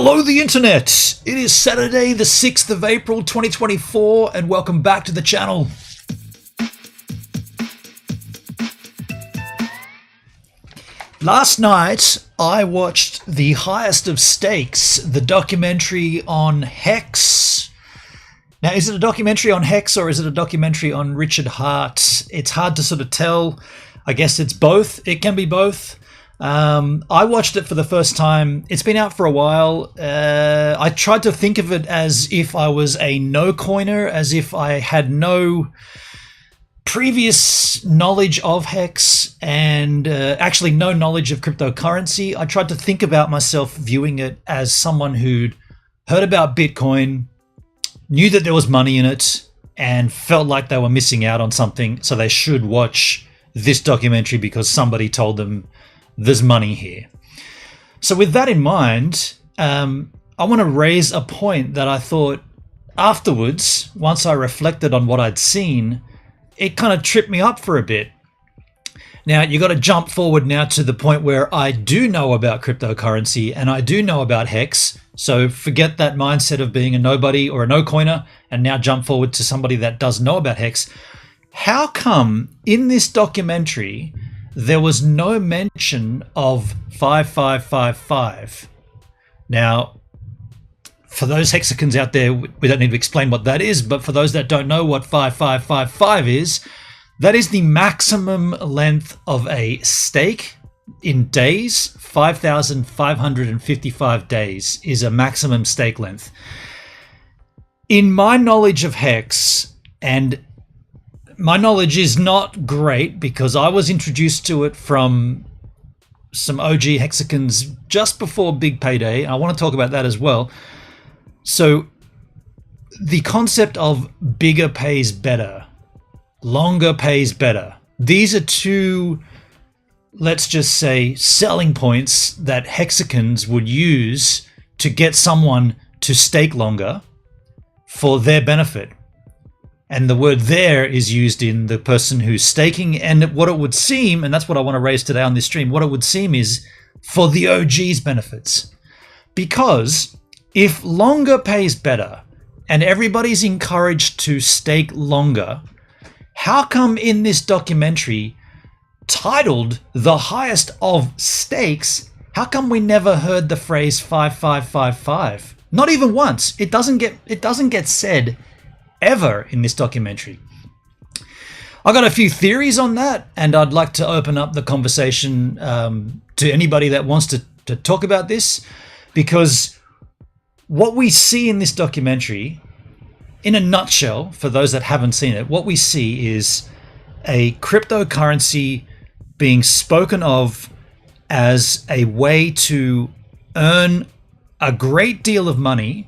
Hello the internet! It is Saturday the 6th of April 2024 and welcome back to the channel. Last night I watched The Highest of Stakes, the documentary on HEX. Now, is it a documentary on HEX or is it a documentary on Richard Hart? It's hard to sort of tell. I guess it's both. It can be both. I watched it for the first time. It's been out for a while. I tried to think of it as if I was a no-coiner, as if I had no previous knowledge of HEX and actually no knowledge of cryptocurrency. I tried to think about myself viewing it as someone who'd heard about Bitcoin, knew that there was money in it, and felt like they were missing out on something, so they should watch this documentary because somebody told them there's money here. So with that in mind, I want to raise a point that I thought afterwards, once I reflected on what I'd seen, it kind of tripped me up for a bit. Now, you got to jump forward now to the point where I do know about cryptocurrency and I do know about HEX. So forget that mindset of being a nobody or a no-coiner and now jump forward to somebody that does know about HEX. How come in this documentary there was no mention of 5555? Now, for those hexagons out there, we don't need to explain what that is, but for those that don't know what 5555 is, that is the maximum length of a stake in days. 5,555 days is a maximum stake length. In my knowledge of HEX, and my knowledge is not great because I was introduced to it from some OG hexagons just before Big Payday. I want to talk about that as well. So the concept of bigger pays better, longer pays better. These are two, let's just say, selling points that hexagons would use to get someone to stake longer for their benefit. And the word there is used in the person who's staking. And what it would seem, and that's what I want to raise today on this stream, what it would seem is for the OG's benefits. Because if longer pays better and everybody's encouraged to stake longer, how come in this documentary titled The Highest of Stakes, how come we never heard the phrase 5555? Not even once. It doesn't get said ever in this documentary. I got a few theories on that, and I'd like to open up the conversation to anybody that wants to talk about this, because what we see in this documentary, in a nutshell, for those that haven't seen it, what we see is a cryptocurrency being spoken of as a way to earn a great deal of money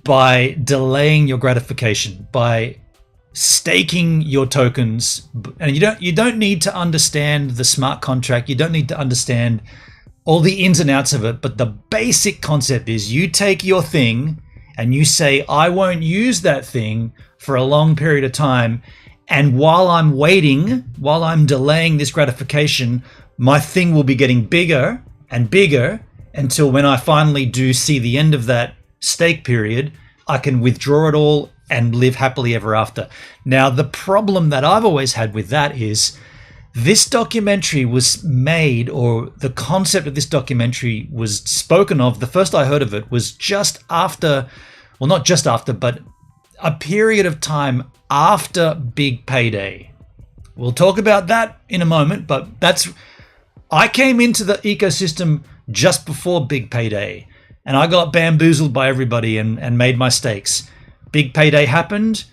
by delaying your gratification, by staking your tokens. And you don't need to understand the smart contract. You don't need to understand all the ins and outs of it. But the basic concept is you take your thing and you say, I won't use that thing for a long period of time. And while I'm waiting, while I'm delaying this gratification, my thing will be getting bigger and bigger until when I finally do see the end of that stake period, I can withdraw it all and live happily ever after. Now, the problem that I've always had with that is this documentary was made, or the concept of this documentary was spoken of, the first I heard of it was just after, well, not just after, but a period of time after Big Payday. We'll talk about that in a moment, but I came into the ecosystem just before Big Payday, and I got bamboozled by everybody and made my stakes. Big Payday happened.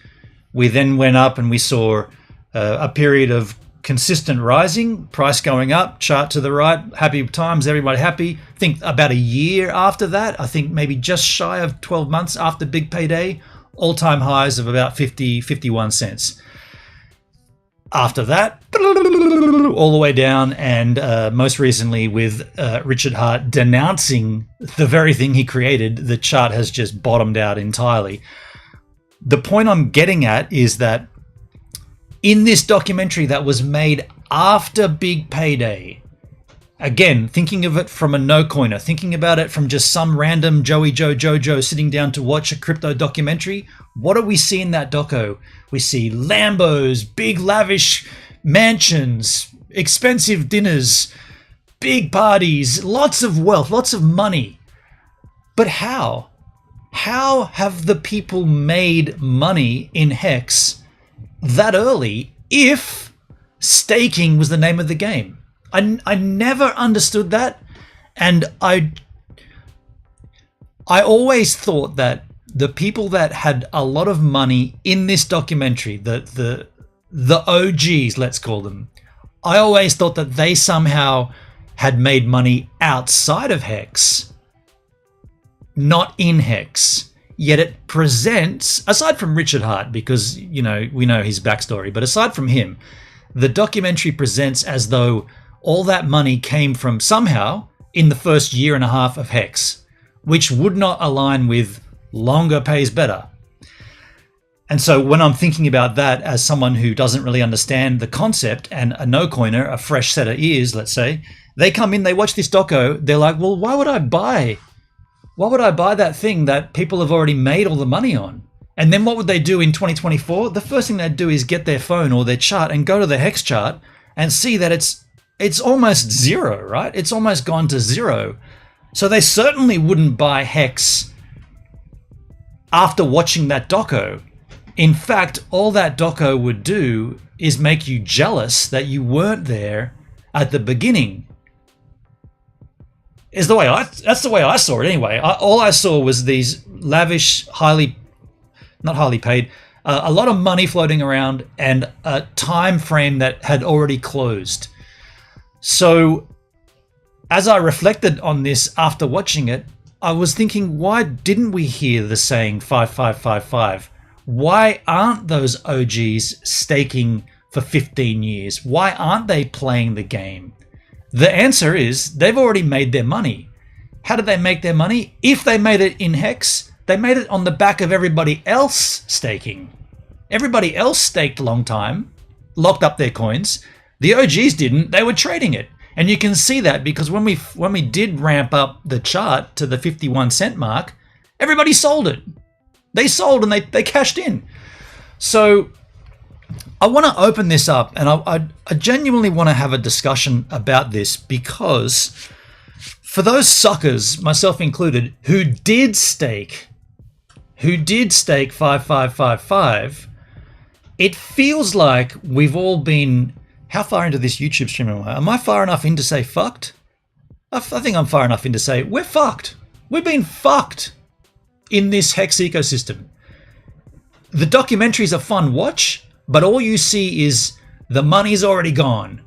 We then went up and we saw a period of consistent rising, price going up, chart to the right, happy times, everybody happy. I think about a year after that, I think maybe just shy of 12 months after Big Payday, all-time highs of about 50, 51 cents. After that, all the way down, and most recently with Richard Hart denouncing the very thing he created, the chart has just bottomed out entirely. The point I'm getting at is that in this documentary that was made after Big Payday, Again, thinking of it from a no-coiner, thinking about it from just some random Joey Jojo sitting down to watch a crypto documentary, what do we see in that doco? We see Lambos, big lavish mansions, expensive dinners, big parties, lots of wealth, lots of money. But how? How have the people made money in HEX that early if staking was the name of the game? I never understood that, and I always thought that the people that had a lot of money in this documentary, the OGs, let's call them, I always thought that they somehow had made money outside of HEX, not in HEX. Yet it presents, aside from Richard Hart, because we know his backstory, but aside from him, the documentary presents as though all that money came from somehow in the first year and a half of HEX, which would not align with longer pays better. And so when I'm thinking about that as someone who doesn't really understand the concept, and a no-coiner, a fresh set of ears, let's say, they come in, they watch this doco, they're like, well, why would I buy that thing that people have already made all the money on? And then what would they do in 2024? The first thing they'd do is get their phone or their chart and go to the HEX chart and see that it's almost zero, right? It's almost gone to zero. So they certainly wouldn't buy HEX after watching that doco. In fact, all that doco would do is make you jealous that you weren't there at the beginning. That's the way I saw it anyway. All I saw was these lavish, not highly paid, a lot of money floating around, and a time frame that had already closed. So as I reflected on this after watching it, I was thinking, why didn't we hear the saying 5555? Why aren't those OGs staking for 15 years? Why aren't they playing the game? The answer is they've already made their money. How did they make their money? If they made it in HEX, they made it on the back of everybody else staking. Everybody else staked a long time, locked up their coins. The OGs didn't. They were trading it. And you can see that because when we did ramp up the chart to the 51 cent mark, everybody sold it. They sold and they cashed in. So I want to open this up, and I genuinely want to have a discussion about this, because for those suckers, myself included, who did stake 5555, it feels like we've all been... How far into this YouTube stream am I? Am I far enough in to say fucked? I think I'm far enough in to say we're fucked. We've been fucked in this HEX ecosystem. The documentary's a fun watch, but all you see is the money's already gone.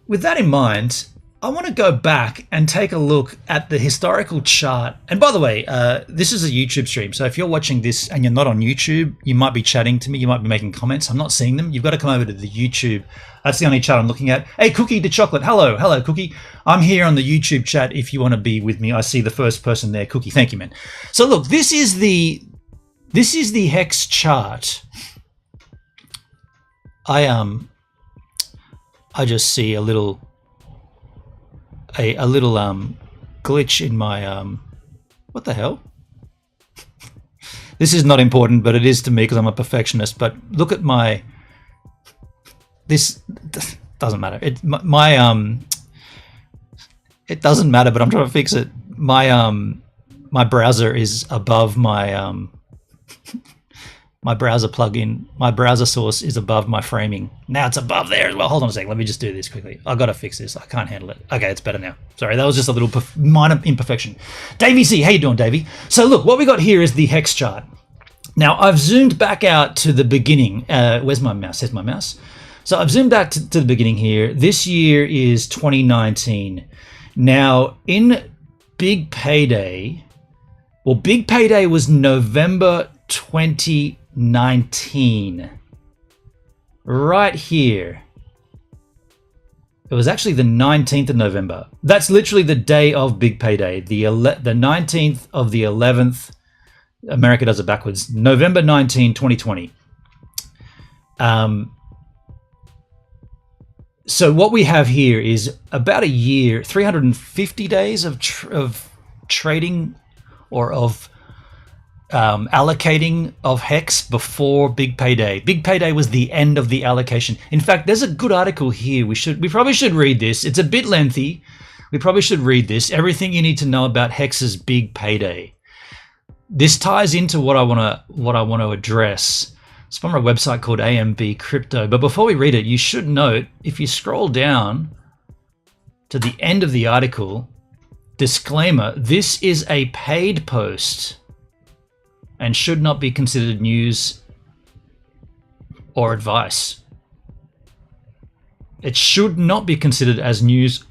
With that in mind, I want to go back and take a look at the historical chart. And by the way, this is a YouTube stream, so if you're watching this and you're not on YouTube, you might be chatting to me, you might be making comments. I'm not seeing them. You've got to come over to the YouTube. That's the only chat I'm looking at. Hey, Cookie the Chocolate. Hello, Cookie. I'm here on the YouTube chat if you want to be with me. I see the first person there, Cookie. Thank you, man. So look, this is the HEX chart. I just see a little glitch in my what the hell? This is not important, but it is to me because I'm a perfectionist. But look at my... This doesn't matter. It doesn't matter, but I'm trying to fix it. My browser is above my my browser plugin. My browser source is above my framing. Now it's above there as well. Hold on a second. Let me just do this quickly. I've got to fix this. I can't handle it. Okay, it's better now. Sorry, that was just a little minor imperfection. Davey C, how you doing, Davey? So look, what we got here is the HEX chart. Now I've zoomed back out to the beginning. Where's my mouse? There's my mouse. So I've zoomed back to the beginning here. This year is 2019. Now in Big Payday, well, Big Payday was November 2019. Right here. It was actually the 19th of November. That's literally the day of Big Payday. The 19th of the 11th. America does it backwards. November 19, 2020. So what we have here is about a year, 350 days of trading or of allocating of HEX before Big Payday. Big Payday was the end of the allocation. In fact, there's a good article here. We probably should read this. It's a bit lengthy. We probably should read this. Everything you need to know about HEX's Big Payday. This ties into what I want to address. It's from a website called AMB Crypto. But before we read it, you should note, if you scroll down to the end of the article, disclaimer, this is a paid post and should not be considered news or advice. It should not be considered as news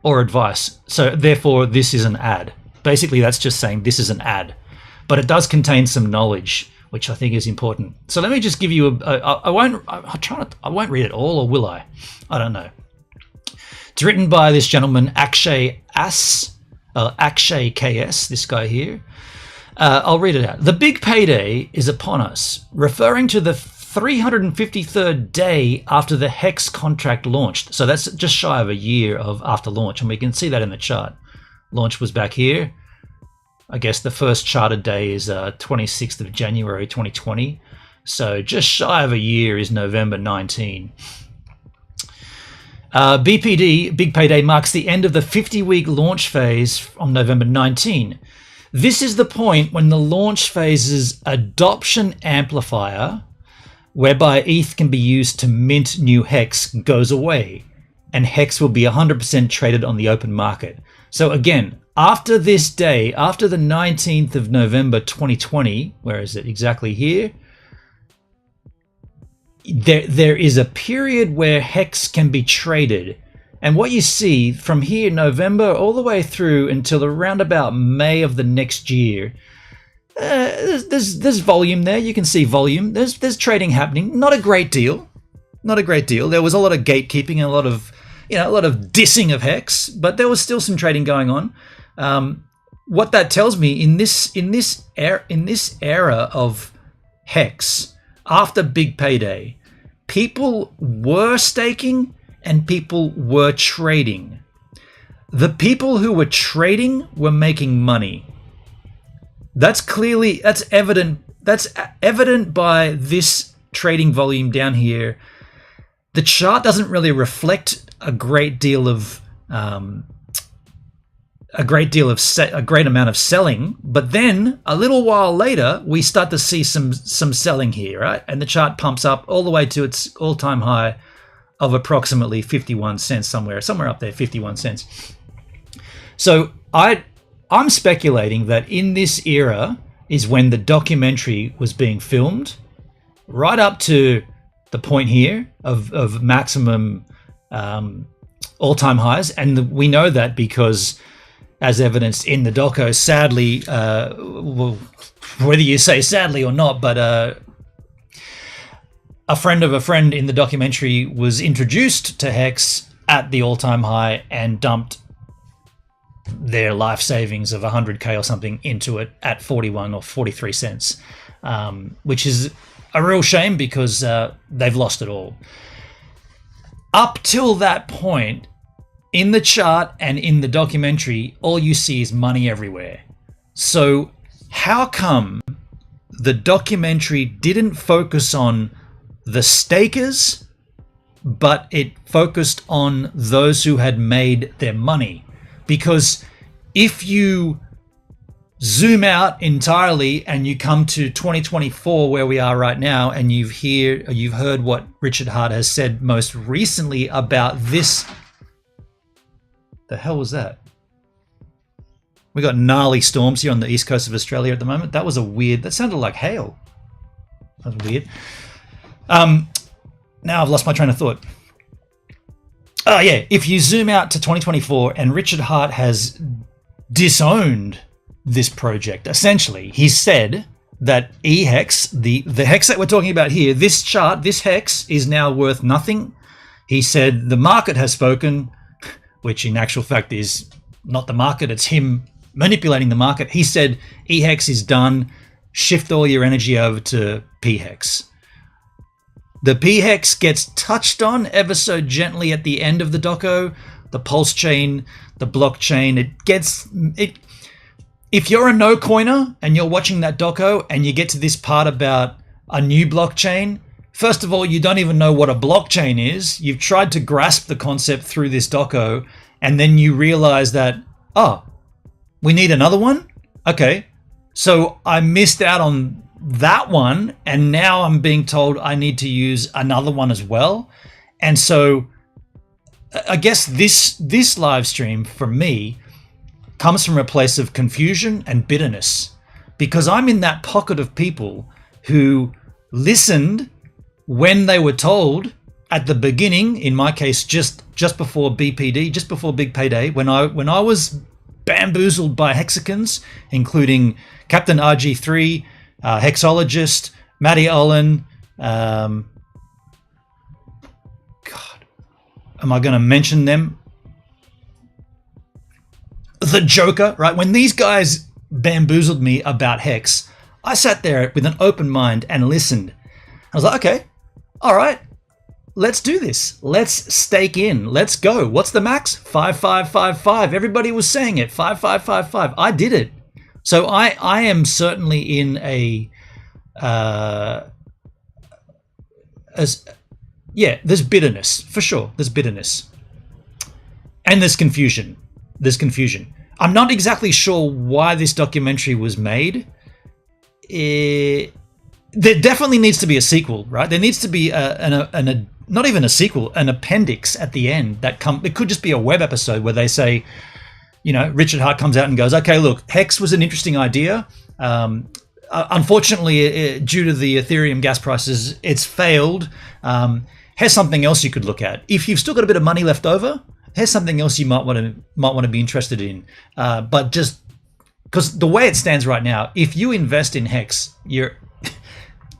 or advice. So therefore, this is an ad. Basically, that's just saying this is an ad. But it does contain some knowledge, which I think is important. So let me just give you I won't read it all, or will I? I don't know. It's written by this gentleman, Akshay KS, this guy here. I'll read it out. The Big Payday is upon us, referring to the 353rd day after the HEX contract launched. So that's just shy of a year after launch, and we can see that in the chart. Launch was back here. I guess the first charted day is 26th of January 2020. So just shy of a year is November 19. BPD, Big Payday, marks the end of the 50-week launch phase on November 19. This is the point when the launch phase's adoption amplifier, whereby ETH can be used to mint new HEX, goes away, and HEX will be 100% traded on the open market. So again, after this day, after the 19th of November 2020, where is it exactly here? There is a period where HEX can be traded. And what you see from here, November, all the way through until around about May of the next year, there's volume there. You can see volume. There's trading happening. Not a great deal. Not a great deal. There was a lot of gatekeeping and a lot of dissing of HEX, but there was still some trading going on. What that tells me in this era of HEX after Big Payday, people were staking and people were trading. The people who were trading were making money. That's evident. That's evident by this trading volume down here. The chart doesn't really reflect a great amount of selling, but then a little while later we start to see some selling here, right? And the chart pumps up all the way to its all-time high of approximately 51 cents, somewhere up there, 51 cents. So I'm speculating that in this era is when the documentary was being filmed, right up to the point here of maximum all-time highs, and we know that because, as evidenced in the Doco, sadly, well, whether you say sadly or not, but a friend of a friend in the documentary was introduced to HEX at the all-time high and dumped their life savings of 100K or something into it at 41 or 43 cents, which is a real shame because they've lost it all. Up till that point, in the chart and in the documentary, all you see is money everywhere. So how come the documentary didn't focus on the stakers, but it focused on those who had made their money? Because if you zoom out entirely and you come to 2024, where we are right now, and you've heard what Richard Hart has said most recently about this. The hell was that? We got gnarly storms here on the east coast of Australia at the moment. That sounded like hail. That was weird. Now I've lost my train of thought. Oh yeah, if you zoom out to 2024, and Richard Hart has disowned this project. Essentially, he said that HEX, the HEX that we're talking about here, this chart, this HEX is now worth nothing. He said the market has spoken, which in actual fact is not the market, it's him manipulating the market. He said HEX is done, shift all your energy over to PHEX. The p-hex gets touched on ever so gently at the end of the doco. The pulse chain, the blockchain, if you're a no coiner and you're watching that doco and you get to this part about a new blockchain, first of all, you don't even know what a blockchain is. You've tried to grasp the concept through this doco, and then you realize that, oh, we need another one? Okay, so I missed out on that one, and now I'm being told I need to use another one as well. And so I guess this live stream for me comes from a place of confusion and bitterness, because I'm in that pocket of people who listened when they were told at the beginning, in my case just before BPD, just before Big Payday, when I was bamboozled by hexicans, including Captain RG3, Hexologist, Matty Olin, God, am I going to mention them? The Joker, right? When these guys bamboozled me about Hex, I sat there with an open mind and listened. I was like, okay, all right, let's do this. Let's stake in. Let's go. What's the max? 5555. Everybody was saying it. 5555. I did it. So I am certainly in there's bitterness for sure. There's bitterness, and there's confusion. I'm not exactly sure why this documentary was made. There definitely needs to be a sequel, right? There needs to be not even a sequel, an appendix at the end it could just be a web episode where they say, Richard Hart comes out and goes, okay, look, Hex was an interesting idea. Unfortunately, due to the Ethereum gas prices, it's failed. Here's something else you could look at. If you've still got a bit of money left over, here's something else you might want to be interested in. But just because the way it stands right now, if you invest in Hex,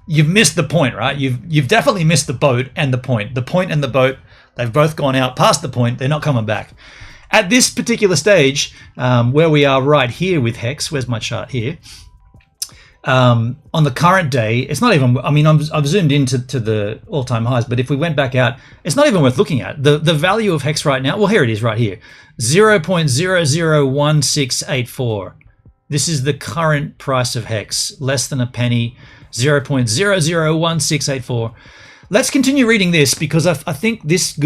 you've missed the point, right? You've definitely missed the boat and the point. The point and the boat, they've both gone out past the point. They're not coming back. At this particular stage, where we are right here with Hex, where's my chart here? On the current day, it's not even, I've zoomed into the all-time highs, but if we went back out, it's not even worth looking at. The value of Hex right now, well, here it is right here, 0.001684. This is the current price of Hex, less than a penny, 0.001684. Let's continue reading this, because I think this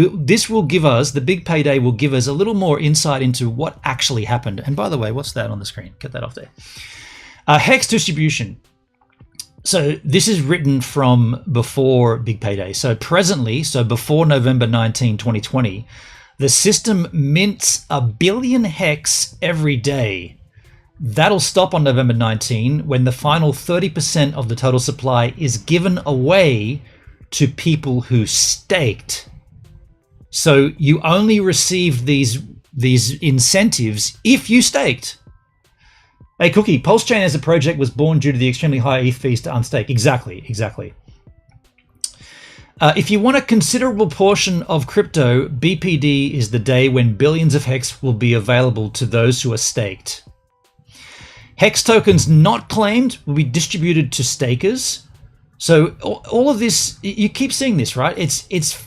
will give us, the Big Payday will give us a little more insight into what actually happened. And by the way, what's that on the screen? Get that off there. Hex distribution. So this is written from before Big Payday. So presently, before November 19, 2020, the system mints 1 billion Hex every day. That'll stop on November 19, when the final 30% of the total supply is given away to people who staked. So you only receive these incentives if you staked. Hey, Cookie, Pulse Chain as a project was born due to the extremely high ETH fees to unstake. Exactly. If you want a considerable portion of crypto, BPD is the day when billions of Hex will be available to those who are staked. Hex tokens not claimed will be distributed to stakers. So all of this, you keep seeing this, right? It's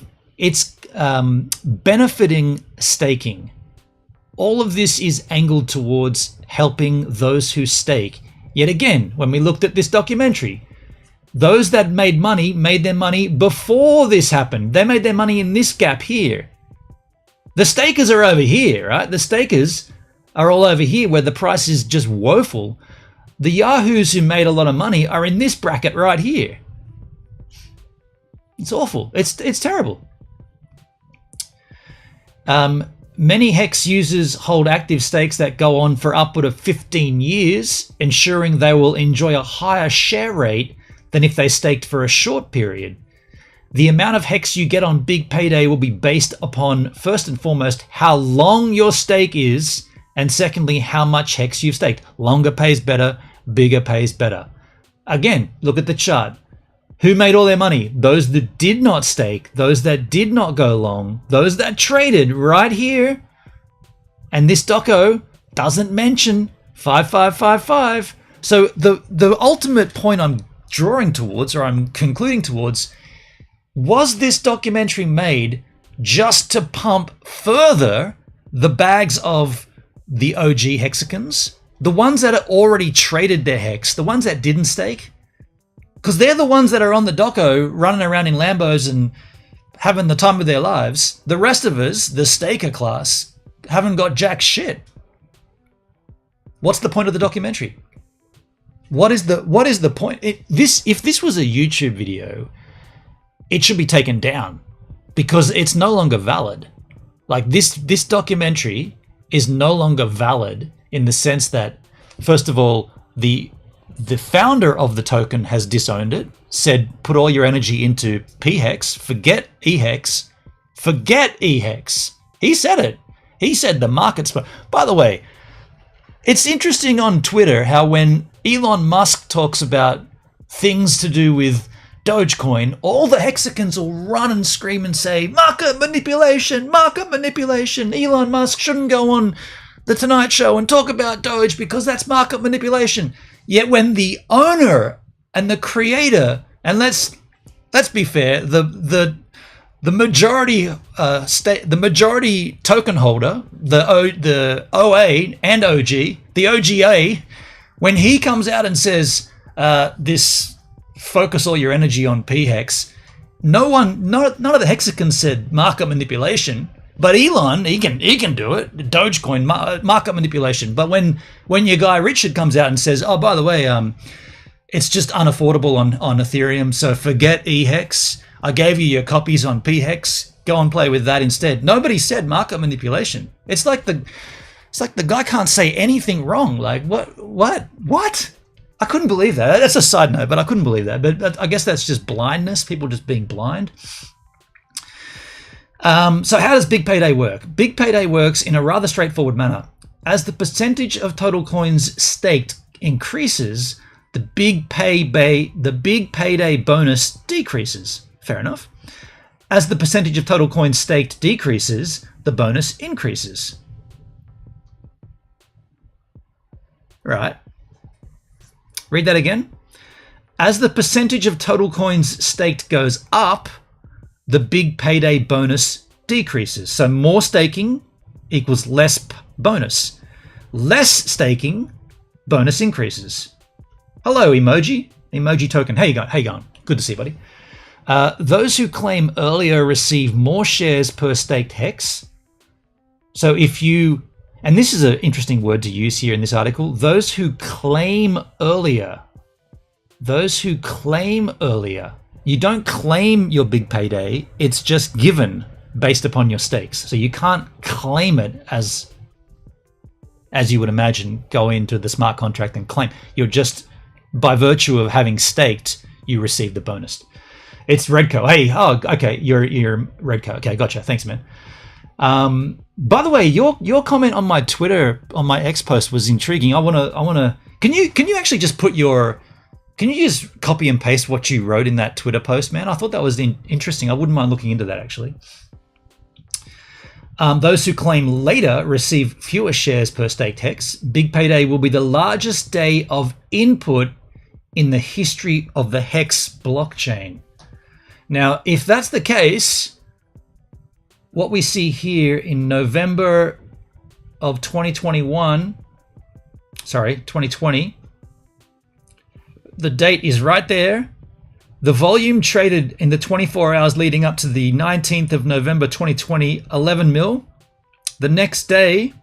benefiting staking. All of this is angled towards helping those who stake. Yet again, when we looked at this documentary, those that made their money before this happened. They made their money in this gap here. The stakers are over here, right? The stakers are all over here where the price is just woeful. The yahoos who made a lot of money are in this bracket right here. It's awful. It's terrible. Many Hex users hold active stakes that go on for upward of 15 years, ensuring they will enjoy a higher share rate than if they staked for a short period. The amount of Hex you get on Big Payday will be based upon, first and foremost, how long your stake is, and secondly, how much Hex you've staked. Longer pays better, bigger pays better. Again, look at the chart. Who made all their money? Those that did not stake, those that did not go long, those that traded right here. And this doco doesn't mention 5555. So the ultimate point I'm drawing towards, or I'm concluding towards, Was this documentary made just to pump further the bags of the OG hexagons? The ones that had already traded their hex, the ones that didn't stake? Because they're the ones that are on the Doco running around in Lambos and having the time of their lives. The rest of us, the staker class, haven't got jack shit. What's the point of the documentary? What is the point? If this was a YouTube video, it should be taken down because it's no longer valid. Like this documentary is no longer valid in the sense that, first of all, the founder of the token has disowned it, said put all your energy into PHEX, forget EHEX, forget EHEX. He said it. He said the market's... By the way, it's interesting on Twitter how when Elon Musk talks about things to do with Dogecoin, all the hexagons will run and scream and say, market manipulation, market manipulation. Elon Musk shouldn't go on the Tonight Show and talk about Doge because that's market manipulation. Yet when the owner and the creator, and let's be fair, the majority the majority token holder, the OA and OG, the OGA, when he comes out and says this focus all your energy on PHEX, none of the hexagons said market manipulation. But Elon, he can do it. Dogecoin, market manipulation. But when your guy Richard comes out and says, oh, by the way, it's just unaffordable on Ethereum, so forget EHEX. I gave you your copies on PHEX. Go and play with that instead. Nobody said market manipulation. It's like the guy can't say anything wrong. Like what? I couldn't believe that. That's a side note, but I couldn't believe that. But I guess that's just blindness. People just being blind. So how does Big Payday work? Big Payday works in a rather straightforward manner. As the percentage of total coins staked increases, the big payday bonus decreases. Fair enough. As the percentage of total coins staked decreases, the bonus increases. Right. Read that again. As the percentage of total coins staked goes up, the big payday bonus decreases. So more staking equals less bonus. Less staking, bonus increases. Hello, emoji token. How you going? Good to see you, buddy. Those who claim earlier receive more shares per staked hex. So if you, and this is an interesting word to use here in this article, those who claim earlier. You don't claim your big payday, it's just given based upon your stakes. So you can't claim it as you would imagine, go into the smart contract and claim. You're just, by virtue of having staked, you receive the bonus. It's Redco. Hey, oh, okay, you're Redco. Okay, gotcha. Thanks, man. By the way, your comment on my Twitter, on my X post was intriguing. I wanna. Can you actually just put your... Can you just copy and paste what you wrote in that Twitter post, man? I thought that was interesting. I wouldn't mind looking into that, actually. Those who claim later receive fewer shares per staked hex. Big Payday will be the largest day of input in the history of the HEX blockchain. Now, if that's the case, what we see here in November of 2020, the date is right there. The volume traded in the 24 hours leading up to the 19th of November 2020, 11 mil. The next day,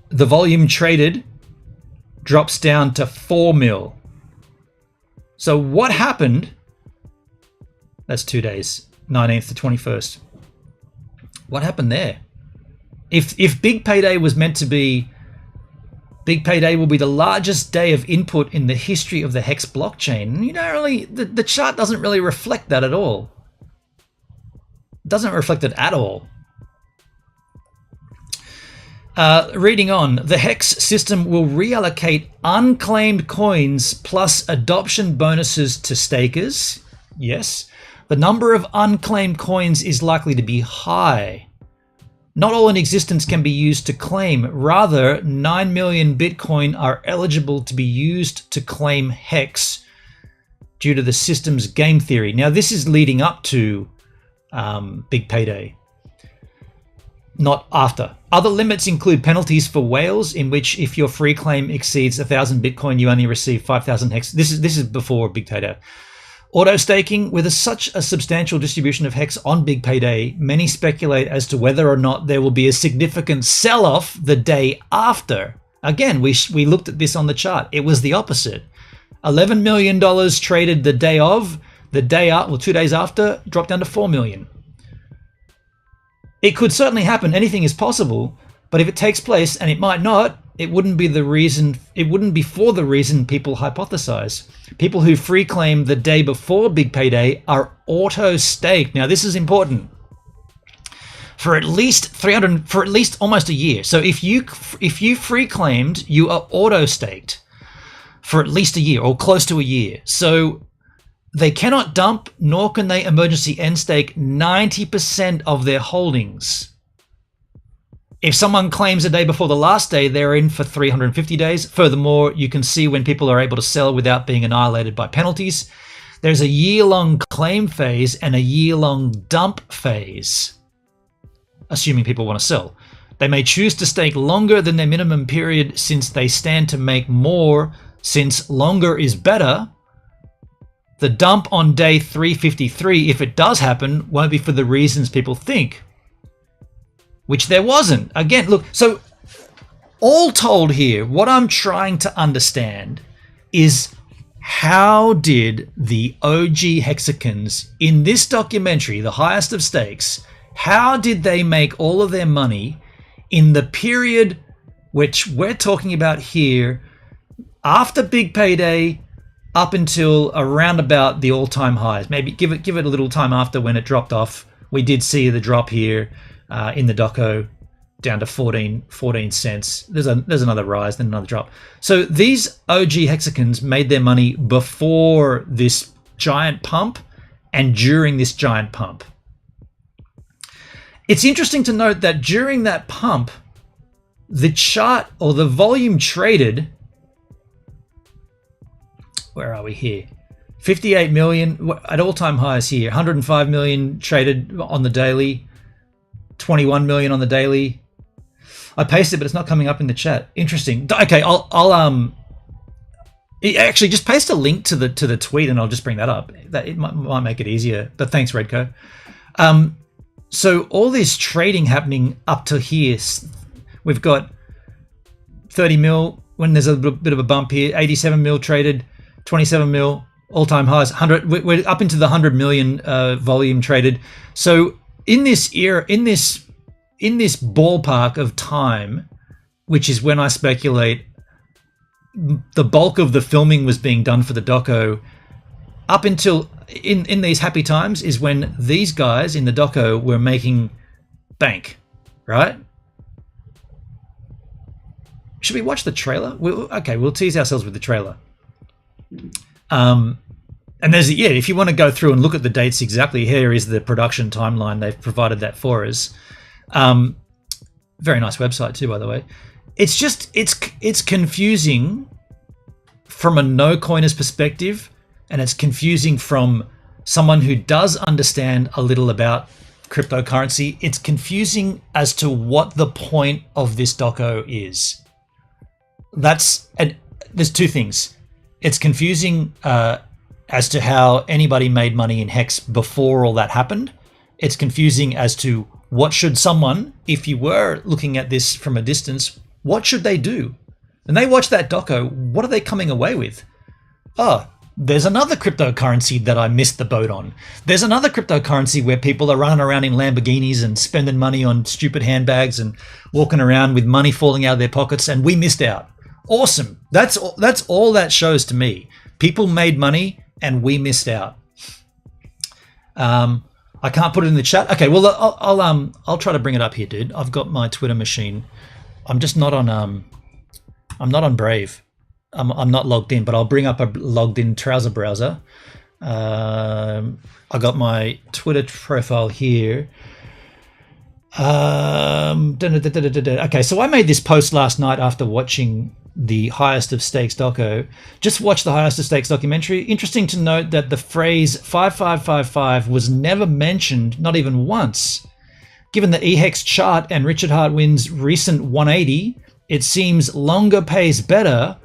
the volume traded drops down to 4 mil. So what happened? That's 2 days, 19th to 21st. What happened there? If Big Payday was meant to be... Big Payday will be the largest day of input in the history of the HEX blockchain. You don't really, the chart doesn't really reflect that at all. It doesn't reflect it at all. Reading on, the HEX system will reallocate unclaimed coins plus adoption bonuses to stakers. Yes. The number of unclaimed coins is likely to be high. Not all in existence can be used to claim. Rather, 9 million Bitcoin are eligible to be used to claim HEX due to the system's game theory. Now, this is leading up to Big Payday, not after. Other limits include penalties for whales, in which if your free claim exceeds 1,000 Bitcoin, you only receive 5,000 HEX. This is before Big Payday. Auto staking. With such a substantial distribution of HEX on Big Payday, many speculate as to whether or not there will be a significant sell-off the day after. Again, we looked at this on the chart. It was the opposite. $11 million traded the day of. The day out, well, 2 days after, dropped down to 4 million. It could certainly happen. Anything is possible. But if it takes place, and it might not, it wouldn't be the reason. It wouldn't be for the reason people hypothesize. People who free claim the day before Big Payday are auto staked. Now, this is important. For at least almost a year. So if you free claimed, you are auto staked for at least a year or close to a year. So they cannot dump, nor can they emergency end stake 90% of their holdings. If someone claims a day before the last day, they're in for 350 days. Furthermore, you can see when people are able to sell without being annihilated by penalties. There's a year-long claim phase and a year-long dump phase, assuming people want to sell. They may choose to stake longer than their minimum period since they stand to make more, since longer is better. The dump on day 353, if it does happen, won't be for the reasons people think, which there wasn't. Again, look, so all told here, what I'm trying to understand is how did the OG hexagons in this documentary, The Highest of Stakes, how did they make all of their money in the period which we're talking about here, after Big Payday, up until around about the all-time highs? Maybe give it a little time after when it dropped off. We did see the drop here in the Doco down to 14 cents. There's another rise, then another drop. So these OG hexagons made their money before this giant pump and during this giant pump. It's interesting to note that during that pump, the chart or the volume traded, where are we here? 58 million at all-time highs here. 105 million traded on the daily. 21 million on the daily. I pasted, but it's not coming up in the chat. Interesting. Okay, I'll actually just paste a link to the tweet, and I'll just bring that up. That it might make it easier. But thanks, Redco. So all this trading happening up to here, we've got 30 mil when there's a bit of a bump here. 87 mil traded. 27 mil, all-time highs. 100. We're up into the 100 million volume traded. So in this era, in this ballpark of time, which is when I speculate the bulk of the filming was being done for the Doco, up until in these happy times is when these guys in the Doco were making bank, right? Should we watch the trailer? Okay, we'll tease ourselves with the trailer. And there's, if you want to go through and look at the dates exactly, here is the production timeline. They've provided that for us. Very nice website too, by the way. It's just, it's confusing from a no-coiner's perspective, and it's confusing from someone who does understand a little about cryptocurrency. It's confusing as to what the point of this Doco is. There's two things. It's confusing as to how anybody made money in HEX before all that happened. It's confusing as to what should someone, if you were looking at this from a distance, what should they do? And they watch that Doco, what are they coming away with? Oh, there's another cryptocurrency that I missed the boat on. There's another cryptocurrency where people are running around in Lamborghinis and spending money on stupid handbags and walking around with money falling out of their pockets, and we missed out. Awesome. That's all that shows to me. People made money and we missed out. I can't put it in the chat. Okay, well I'll try to bring it up here, dude. I've got my Twitter machine. I'm just not on I'm not on Brave. I'm not logged in, but I'll bring up a logged in browser. I got my Twitter profile here. Okay, so I made this post last night after watching the Highest of Stakes doco. Just watch the Highest of Stakes documentary. Interesting to note that the phrase 5555 was never mentioned, not even once. Given the HEX chart and Richard Hartwin's recent 180, it seems longer pays better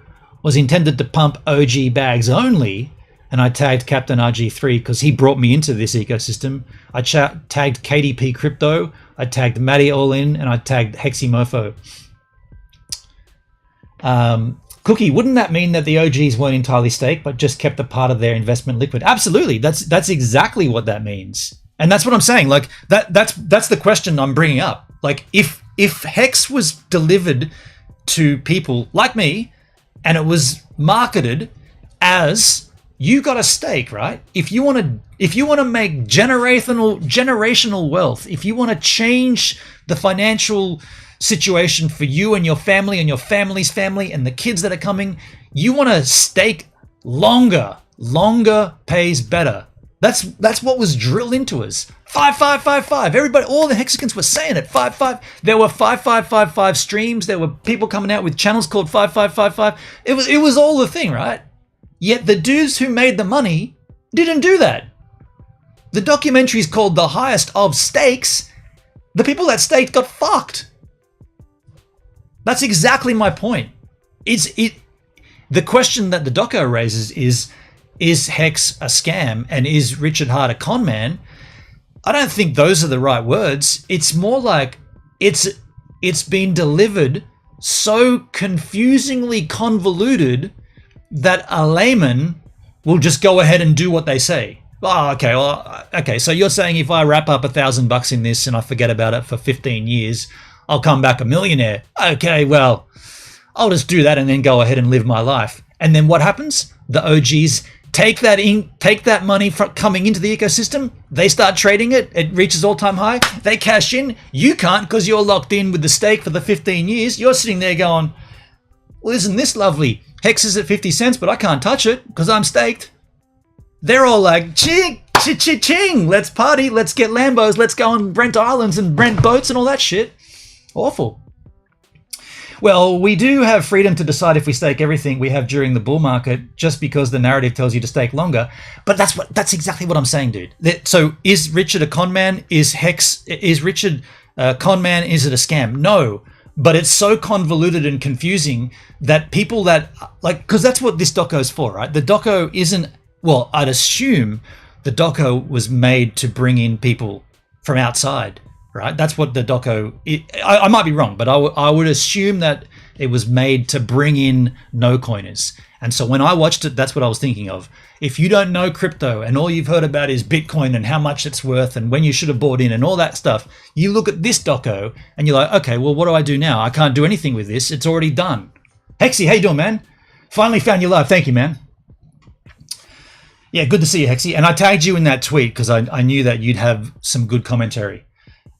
was intended to pump OG bags only. And I tagged Captain RG3 because he brought me into this ecosystem. I tagged KDP Crypto, I tagged Matty All In, and I tagged Hexy Mofo. Cookie, wouldn't that mean that the OGs weren't entirely staked but just kept a part of their investment liquid? Absolutely, that's exactly what that means, and that's what I'm saying. Like that's the question I'm bringing up. Like if HEX was delivered to people like me, and it was marketed as you got a stake, right? If you want to make generational wealth, if you want to change the financial situation for you and your family and your family's family and the kids that are coming, you want to stake longer. Longer pays better. That's what was drilled into us. 5555. Everybody, all the Hexicans were saying it. 55. There were 5555 streams. There were people coming out with channels called 5555. It was all the thing, right? Yet the dudes who made the money didn't do that. The documentary is called The Highest of Stakes. The people that staked got fucked. That's exactly my point. The question that the doco raises is HEX a scam and is Richard Hart a con man? I don't think those are the right words. It's more like it's been delivered so confusingly convoluted that a layman will just go ahead and do what they say. Oh, okay. So you're saying if I wrap up $1,000 in this and I forget about it for 15 years, I'll come back a millionaire. Okay, well, I'll just do that and then go ahead and live my life. And then what happens? The OGs take that money from coming into the ecosystem. They start trading it. It reaches all-time high. They cash in. You can't because you're locked in with the stake for the 15 years. You're sitting there going, well, isn't this lovely? HEX is at 50 cents, but I can't touch it because I'm staked. They're all like, ching, ching, let's party, let's get Lambos, let's go and rent islands and rent boats and all that shit. Awful. Well, we do have freedom to decide if we stake everything we have during the bull market just because the narrative tells you to stake longer. But that's exactly what I'm saying, dude. So is Richard a con man? Is Richard a con man? Is it a scam? No. But it's so convoluted and confusing that people that because that's what this doco is for, right? The doco isn't, well, I'd assume the doco was made to bring in people from outside, right? That's what the doco, I might be wrong, but I would assume that it was made to bring in no coiners. And so when I watched it, that's what I was thinking of. If you don't know crypto and all you've heard about is Bitcoin and how much it's worth and when you should have bought in and all that stuff, you look at this doco and you're like, okay, well, what do I do now? I can't do anything with this. It's already done. Hexy, how you doing, man? Finally found you live. Thank you, man. Yeah, good to see you, Hexy. And I tagged you in that tweet because I knew that you'd have some good commentary.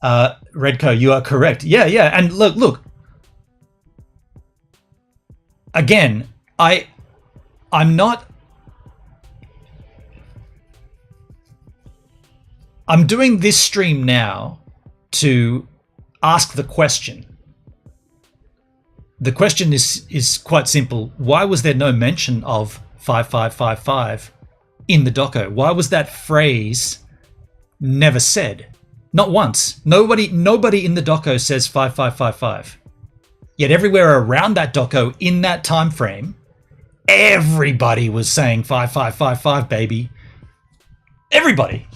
Redco, you are correct. Yeah. And look. Again, I'm doing this stream now to ask the question. The question is quite simple. Why was there no mention of 5555 in the doco? Why was that phrase never said? Not once. Nobody in the doco says 5555. Yet everywhere around that doco in that time frame, everybody was saying 5555, baby. Everybody.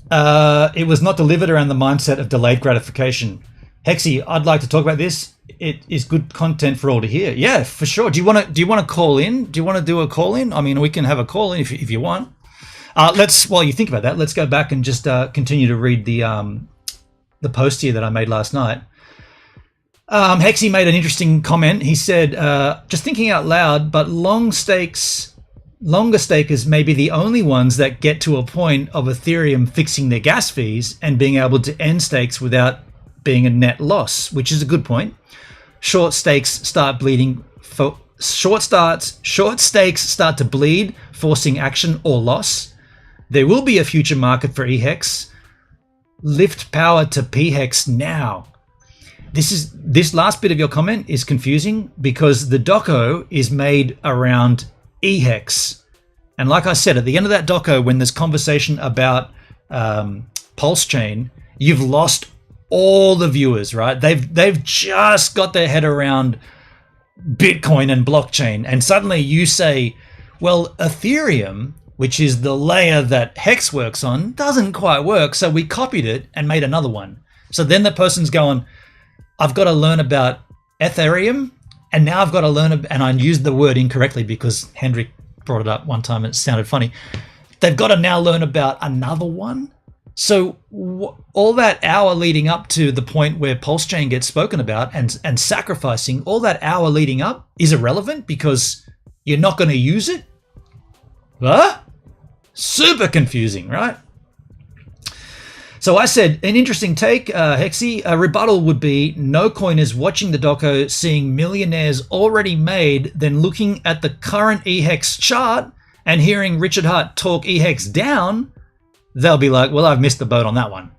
It was not delivered around the mindset of delayed gratification. Hexy, I'd like to talk about this. It is good content for all to hear. Yeah, for sure. Do you want to call in? Do you want to do a call in? I mean, we can have a call in if you want. While you think about that, let's go back and just continue to read the post here that I made last night. Hexy made an interesting comment. He said, just thinking out loud, but longer stakers may be the only ones that get to a point of Ethereum fixing their gas fees and being able to end stakes without being a net loss, which is a good point. Short stakes start bleeding. Short stakes start to bleed, forcing action or loss. There will be a future market for HEX. lift power to PHEX now. This last bit of your comment is confusing because the Doco is made around HEX. And like I said, at the end of that Doco, when there's conversation about Pulse Chain, you've lost all the viewers, right? They've just got their head around Bitcoin and blockchain, and suddenly you say, well, Ethereum, which is the layer that HEX works on, doesn't quite work, so we copied it and made another one. So then the person's going, I've got to learn about Ethereum, and now I've got to learn, and I used the word incorrectly because Hendrik brought it up one time and it sounded funny. They've got to now learn about another one. So all that hour leading up to the point where Pulse Chain gets spoken about and sacrificing, all that hour leading up is irrelevant because you're not going to use it? Huh? Super confusing, right? So I said, an interesting take, Hexy. A rebuttal would be no coiners watching the Doco, seeing millionaires already made, then looking at the current EHEX chart and hearing Richard Hart talk EHEX down, they'll be like, well, I've missed the boat on that one.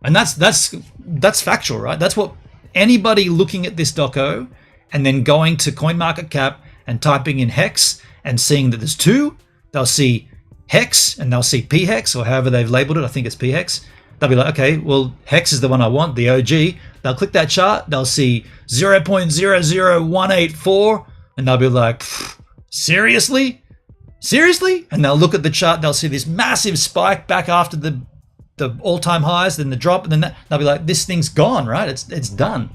And that's factual, right? That's what anybody looking at this Doco and then going to CoinMarketCap and typing in HEX and seeing that there's two, they'll see HEX and they'll see PHEX or however they've labeled it. I think it's PHEX. They'll be like, okay, well, HEX is the one I want, the OG. They'll click that chart. They'll see 0.00184 and they'll be like, seriously? Seriously? And they'll look at the chart. They'll see this massive spike back after the all-time highs, then the drop, and then they'll be like, this thing's gone, right? It's done.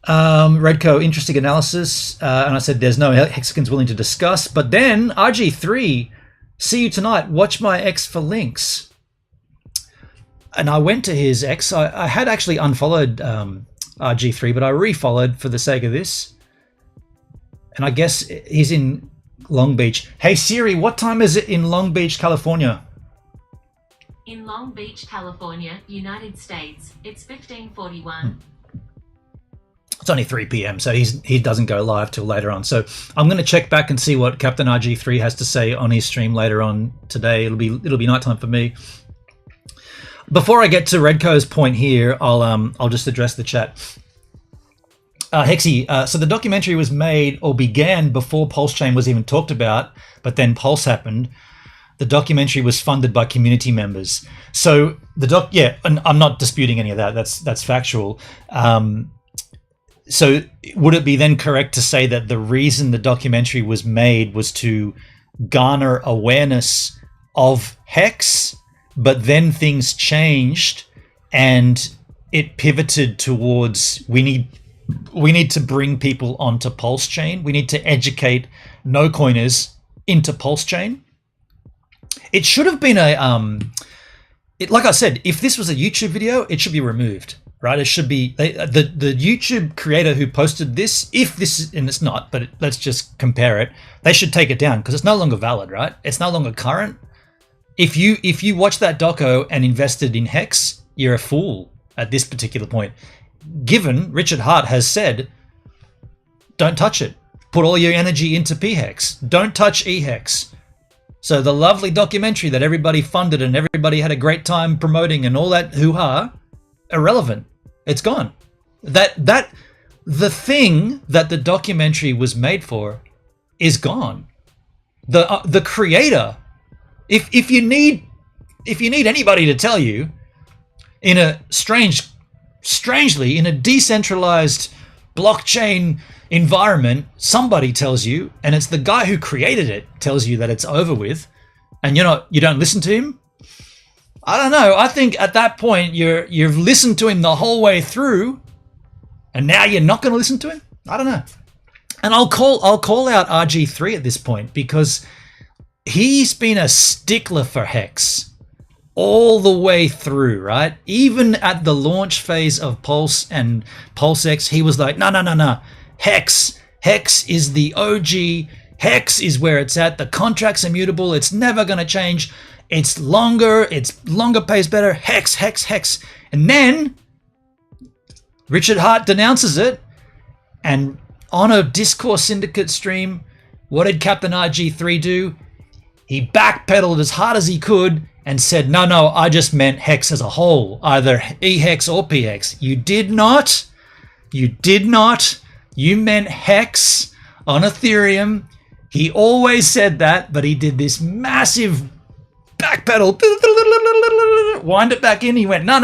Redco, interesting analysis. And I said, there's no hexagons willing to discuss. But then RG3, see you tonight. Watch my X for links. And I went to his X. I had actually unfollowed RG3, but I refollowed for the sake of this. And I guess he's in Long Beach. Hey Siri, what time is it in Long Beach, California? In Long Beach, California, United States, it's 15:41. It's only 3 p.m, so he doesn't go live till later on. So I'm going to check back and see what Captain RG3 has to say on his stream later on today. It'll be nighttime for me. Before I get to Redco's point here, I'll just address the chat. Hexy, so the documentary was made or began before Pulse Chain was even talked about, but then Pulse happened. The documentary was funded by community members. So yeah, and I'm not disputing any of that. That's factual. So would it be then correct to say that the reason the documentary was made was to garner awareness of HEX, but then things changed and it pivoted towards we need to bring people onto Pulse Chain. We need to educate no coiners into Pulse Chain. It should have been like I said, if this was a YouTube video, it should be removed, right? It should be the YouTube creator who posted this. If this is, and it's not, but let's just compare it. They should take it down because it's no longer valid, right? It's no longer current. If you watch that doco and invested in HEX, you're a fool at this particular point. Given Richard Hart has said, don't touch it. Put all your energy into PHEX. Don't touch EHEX. So the lovely documentary that everybody funded and everybody had a great time promoting and all that hoo-ha, irrelevant. It's gone. The thing that the documentary was made for is gone. The creator, if you need anybody to tell you, in a strangely in a decentralized blockchain environment, somebody tells you, and it's the guy who created it tells you that it's over with, and you don't listen to him. I don't know. I think at that point you've listened to him the whole way through, and now you're not going to listen to him. I don't know. And I'll call out RG3 at this point because he's been a stickler for HEX all the way through, right? Even at the launch phase of Pulse and PulseX, he was like, no. HEX is the OG. HEX is where it's at. The contract's immutable. It's never going to change. It's longer pays better. HEX. And then Richard Hart denounces it. And on a Discourse Syndicate stream, what did Captain RG3 do? He backpedaled as hard as he could and said, no, I just meant HEX as a whole, either EHEX or PHEX. You did not. You did not. You meant HEX on Ethereum. He always said that, but he did this massive backpedal, wind it back in. He went, no.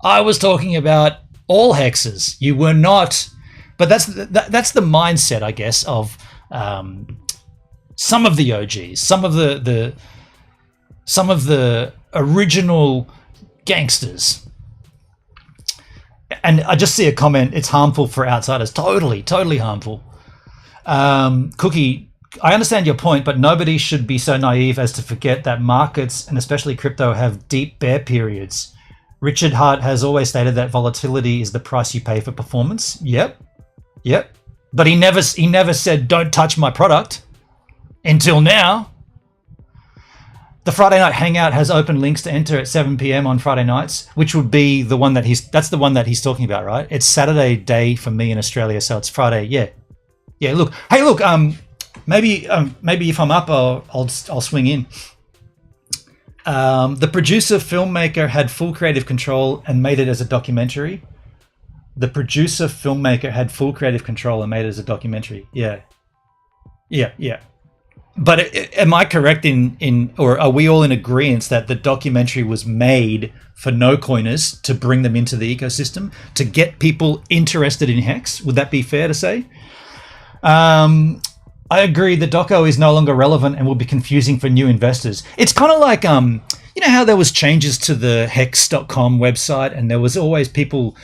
I was talking about all hexes. You were not. But that's the mindset, I guess, of some of the OGs, some of the original gangsters. And I just see a comment, it's harmful for outsiders. Totally harmful. Cookie, I understand your point, but nobody should be so naive as to forget that markets, and especially crypto, have deep bear periods. Richard Hart has always stated that volatility is the price you pay for performance. Yep. But he never said, don't touch my product until now. The Friday Night Hangout has open links to enter at 7 p.m. on Friday nights, which would be the one that's the one that he's talking about, right? It's Saturday day for me in Australia, so it's Friday. Yeah. Look, maybe if I'm up, I'll swing in. The producer filmmaker had full creative control and made it as a documentary. The producer filmmaker had full creative control and made it as a documentary. Yeah. But am I correct or are we all in agreement that the documentary was made for no-coiners to bring them into the ecosystem, to get people interested in HEX? Would that be fair to say? I agree. The Doco is no longer relevant and will be confusing for new investors. It's kind of like, you know how there was changes to the hex.com website and there was always people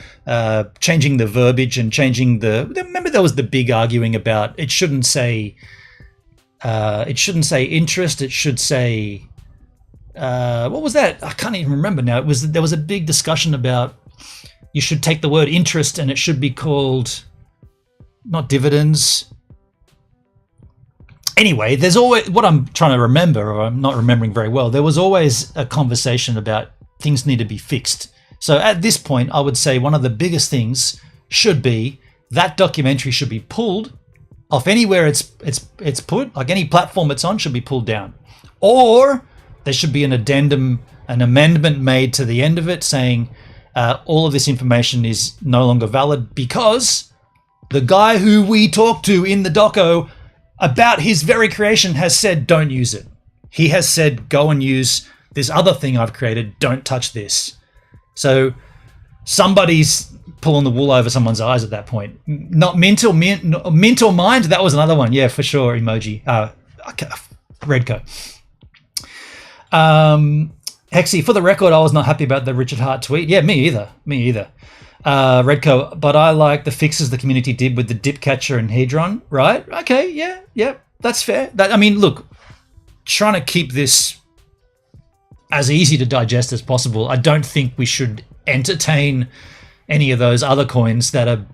changing the verbiage and changing remember there was the big arguing about it shouldn't say interest. It should say, what was that? I can't even remember now. There was a big discussion about you should take the word interest and it should be called not dividends. Anyway, there's always, what I'm trying to remember, or I'm not remembering very well, there was always a conversation about things need to be fixed. So at this point, I would say one of the biggest things should be that documentary should be pulled off anywhere it's put, like any platform it's on should be pulled down. Or there should be an addendum, an amendment made to the end of it saying all of this information is no longer valid because the guy who we talked to in the doco about his very creation has said don't use it. He has said go and use this other thing I've created, don't touch this. So somebody's pulling the wool over someone's eyes at that point. Not mental mind, that was another one. Yeah, for sure, emoji. Redco. Hexy, for the record, I was not happy about the Richard Hart tweet. Yeah, me either. Redco, but I like the fixes the community did with the dip catcher and Hedron, right? Okay, yeah, that's fair. Look, trying to keep this as easy to digest as possible. I don't think we should entertain any of those other coins that are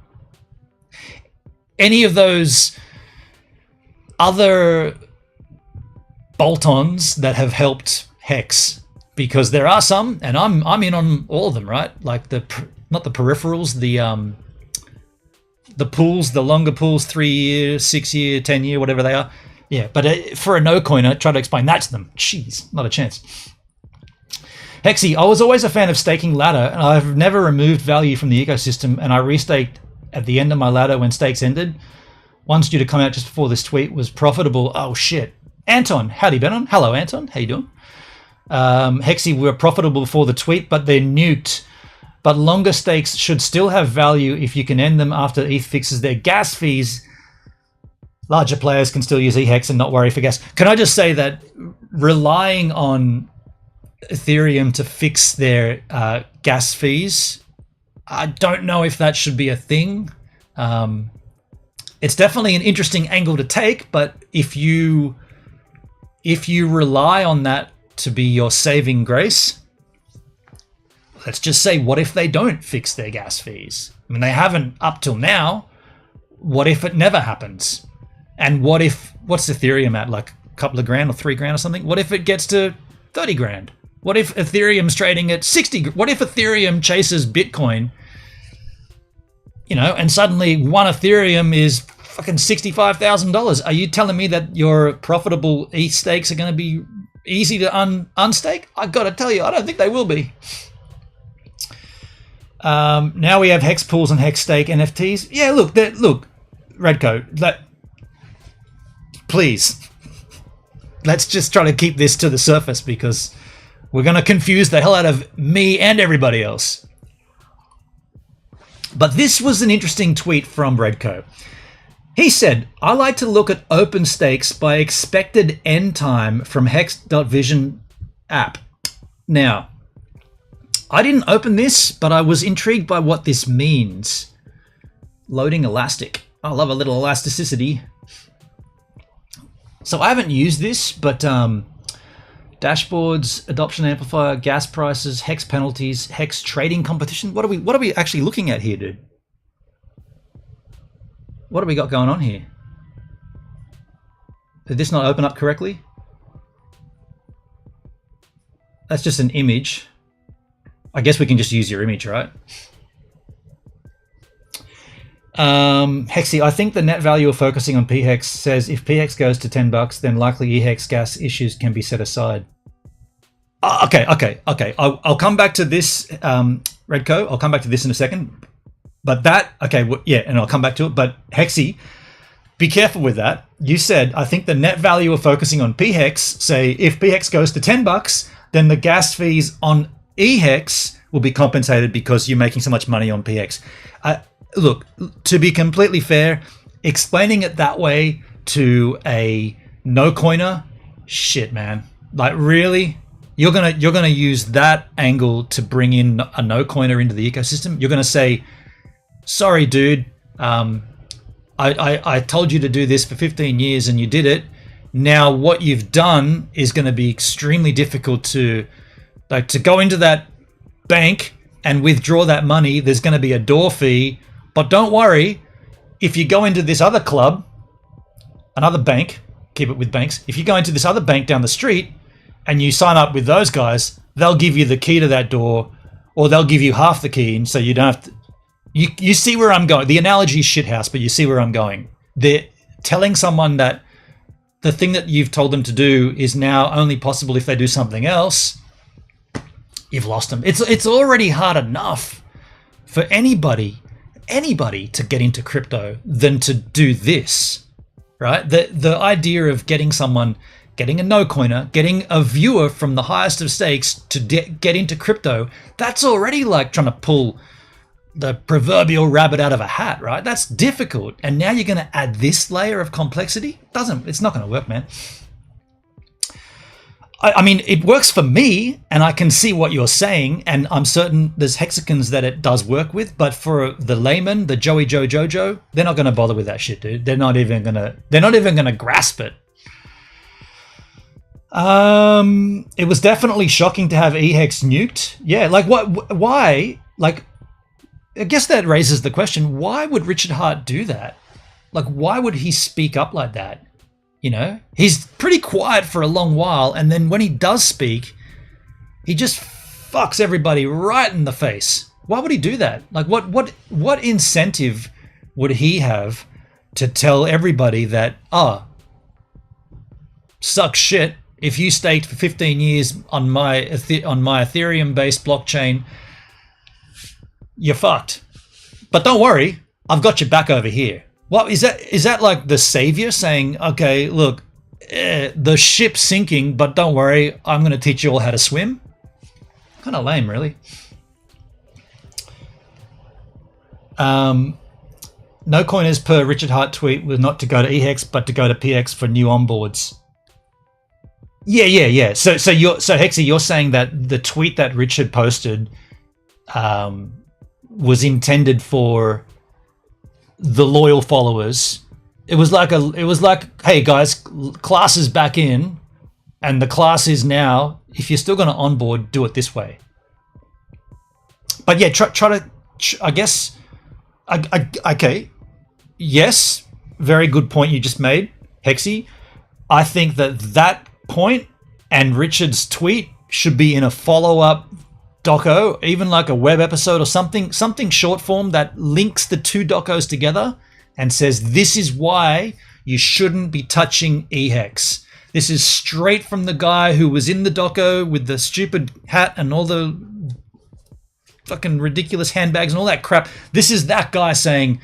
any of those other bolt-ons that have helped HEX, because there are some, and I'm in on all of them, right? Like not the peripherals, the pools, the longer pools, 3 year, 6 year, 10 year, whatever they are. Yeah, but for a no-coiner, try to explain that to them. Jeez, not a chance. Hexy, I was always a fan of staking ladder, and I've never removed value from the ecosystem, and I restaked at the end of my ladder when stakes ended. One's due to come out just before this tweet was profitable. Oh, shit. Anton, howdy, Benon. Hello, Anton. How you doing? Hexy, we were profitable before the tweet, but they're nuked. But longer stakes should still have value if you can end them after ETH fixes their gas fees. Larger players can still use EHEX and not worry for gas. Can I just say that relying on Ethereum to fix their gas fees, I don't know if that should be a thing. It's definitely an interesting angle to take, but if you rely on that to be your saving grace, let's just say, what if they don't fix their gas fees? I mean, they haven't up till now. What if it never happens? And what's Ethereum at, like a couple of grand or $3,000 or something? What if it gets to 30 grand? What if Ethereum's trading at 60? What if Ethereum chases Bitcoin, and suddenly one Ethereum is fucking $65,000? Are you telling me that your profitable ETH stakes are going to be easy to unstake? I gotta tell you, I don't think they will be. Now we have hex pools and hex stake NFTs. Yeah, look, Redco, please, let's just try to keep this to the surface because we're going to confuse the hell out of me and everybody else. But this was an interesting tweet from Redco. He said, I like to look at open stakes by expected end time from hex.vision app. Now, I didn't open this, but I was intrigued by what this means. Loading elastic. I love a little elasticity. So I haven't used this, but dashboards, adoption amplifier, gas prices, hex penalties, hex trading competition. What are we actually looking at here, dude? What have we got going on here? Did this not open up correctly? That's just an image. I guess we can just use your image, right? Hexy, I think the net value of focusing on PHEX says if PHEX goes to $10, then likely EHEX gas issues can be set aside. Okay. I'll come back to this, Redco. I'll come back to this in a second. But that, okay, yeah, and I'll come back to it. But Hexy, be careful with that. You said, I think the net value of focusing on PHEX, say if PHEX goes to $10, then the gas fees on EHEX will be compensated because you're making so much money on PX. Look, to be completely fair, explaining it that way to a no coiner, shit, man. Like, really, you're gonna use that angle to bring in a no coiner into the ecosystem? You're gonna say, sorry, dude, I told you to do this for 15 years and you did it. Now what you've done is going to be extremely difficult to go into that bank and withdraw that money. There's going to be a door fee, but don't worry. If you go into this other club, another bank, keep it with banks. If you go into this other bank down the street and you sign up with those guys, they'll give you the key to that door, or they'll give you half the key, and so you don't have to. You see where I'm going. The analogy is shithouse, but you see where I'm going. They're telling someone that the thing that you've told them to do is now only possible if they do something else. You've lost them. It's already hard enough for anybody to get into crypto than to do this, right? The idea of getting a no coiner, getting a viewer from the highest of stakes to get into crypto, that's already like trying to pull the proverbial rabbit out of a hat, right? That's difficult. And now you're going to add this layer of complexity? It's not going to work, man. I mean, it works for me, and I can see what you're saying, and I'm certain there's hexagons that it does work with, but for the layman, the Joey Jojo, they're not going to bother with that shit, dude. They're not even going to grasp it. It was definitely shocking to have EHEX nuked. Yeah, like why? Like, I guess that raises the question, why would Richard Hart do that? Like, why would he speak up like that? You know, he's pretty quiet for a long while, and then when he does speak, he just fucks everybody right in the face. Why would he do that? Like, what incentive would he have to tell everybody that, sucks shit, if you staked for 15 years on my Ethereum-based blockchain, you're fucked. But don't worry, I've got your back over here. What is that? Is that like the savior saying, okay, look, the ship's sinking, but don't worry, I'm going to teach you all how to swim? Kind of lame, really. No coiners per Richard Hart tweet was not to go to EHEX, but to go to PX for new onboards. Yeah. So Hexy, you're saying that the tweet that Richard posted was intended for the loyal followers. It was like, hey guys, class is back in, and the class is now, if you're still going to onboard, do it this way. But yeah, try to, I guess, okay, yes, very good point you just made, Hexy. I think that point and Richard's tweet should be in a follow-up doco, even like a web episode or something short form that links the two docos together and says, this is why you shouldn't be touching EHEX. This is straight from the guy who was in the doco with the stupid hat and all the fucking ridiculous handbags and all that crap. This is that guy saying,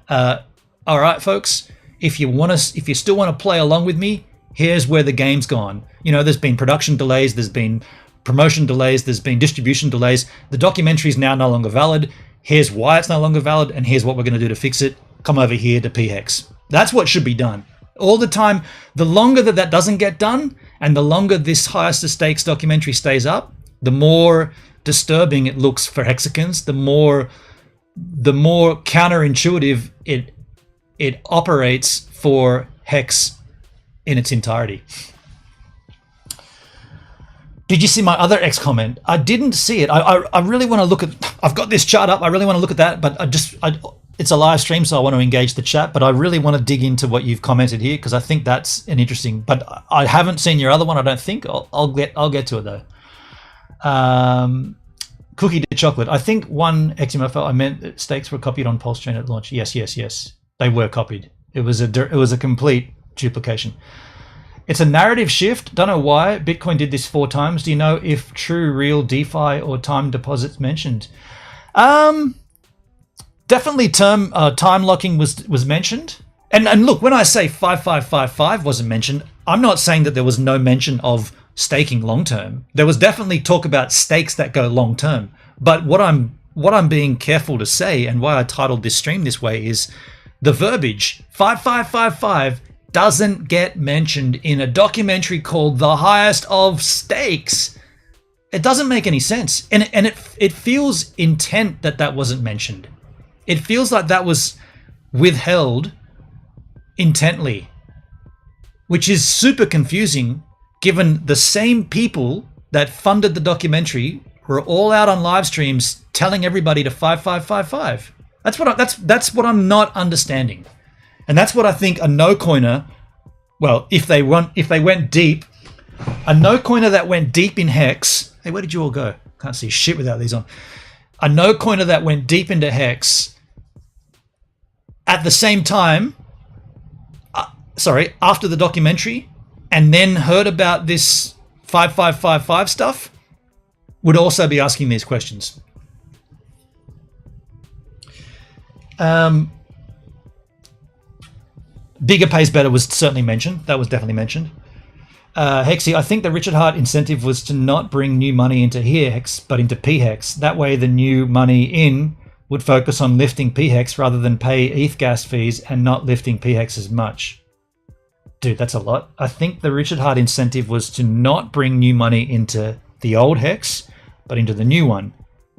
all right, folks, if you still want to play along with me, here's where the game's gone. You know, there's been production delays, there's been promotion delays, there's been distribution delays. The documentary is now no longer valid. Here's why it's no longer valid, and here's what we're going to do to fix it. Come over here to PHEX. That's what should be done. All the time, the longer that doesn't get done, and the longer this highest of stakes documentary stays up, the more disturbing it looks for Hexicans, the more counterintuitive it operates for HEX in its entirety. Did you see my other X comment? I didn't see it. I really want to look at... I've got this chart up. I really want to look at that, but it's a live stream, so I want to engage the chat, but I really want to dig into what you've commented here because I think that's an interesting... But I haven't seen your other one, I don't think. I'll get to it, though. Cookie to chocolate. I think one XMFL, I meant that stakes were copied on Pulse Chain at launch. Yes. They were copied. It was a complete duplication. It's a narrative shift. Don't know why. Bitcoin did this 4 times. Do you know if true, real DeFi or time deposits mentioned? Definitely time locking was mentioned. And look, when I say 5555 wasn't mentioned, I'm not saying that there was no mention of staking long term. There was definitely talk about stakes that go long term. But what I'm being careful to say, and why I titled this stream this way, is the verbiage 5555 doesn't get mentioned in a documentary called The Highest of Stakes. It doesn't make any sense. And it feels intent that wasn't mentioned. It feels like that was withheld intently, which is super confusing given the same people that funded the documentary were all out on live streams telling everybody to 5555. That's what I'm not understanding. And that's what I think a no-coiner, well, if they went deep, a no-coiner that went deep in HEX, hey, where did you all go? Can't see shit without these on. A no-coiner that went deep into HEX at the same time, after the documentary, and then heard about this 5555 stuff, would also be asking these questions. Bigger pays better was certainly mentioned. That was definitely mentioned. Hexy, I think the Richard Hart incentive was to not bring new money into HEX, but into PHEX. That way the new money in would focus on lifting PHEX rather than pay ETH gas fees and not lifting PHEX as much. Dude, that's a lot. I think the Richard Hart incentive was to not bring new money into the old HEX, but into the new one.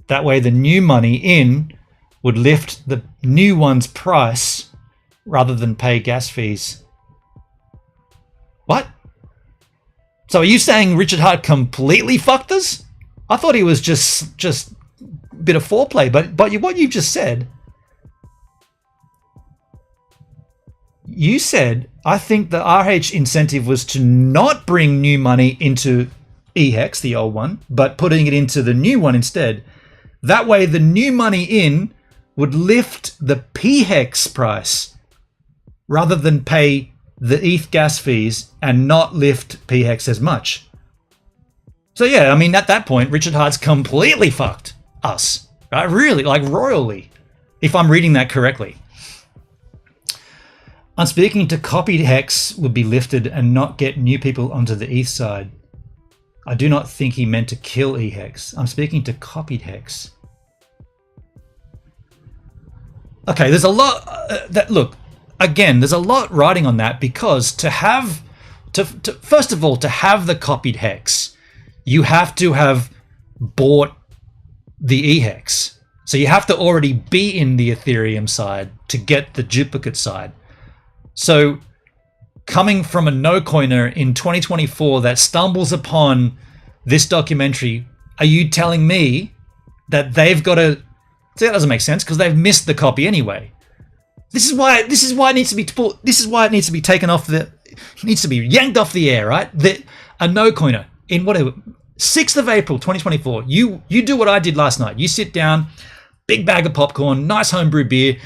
That way the new money in would lift the new one's price rather than pay gas fees. What? So are you saying Richard Hart completely fucked us? I thought he was just a bit of foreplay, but what you just said, you said, I think the RH incentive was to not bring new money into EHEX, the old one, but putting it into the new one instead. That way the new money in would lift the PHEX price rather than pay the ETH gas fees and not lift PHEX as much. So yeah, I mean, at that point, Richard Hart's completely fucked us, right? Really, like royally, if I'm reading that correctly. I'm speaking to copied HEX would be lifted and not get new people onto the ETH side. I do not think he meant to kill EHEX. I'm speaking to copied HEX. Okay, there's a lot look, again, there's a lot riding on that, because first of all, to have the copied HEX, you have to have bought the EHEX. So you have to already be in the Ethereum side to get the duplicate side. So coming from a no-coiner in 2024 that stumbles upon this documentary, are you telling me that they've got to... See, that doesn't make sense, because they've missed the copy anyway. This is why it needs to be taken off it needs to be yanked off the air, right? A no-coiner in whatever 6th of April 2024, you do what I did last night. You sit down, big bag of popcorn, nice homebrew beer,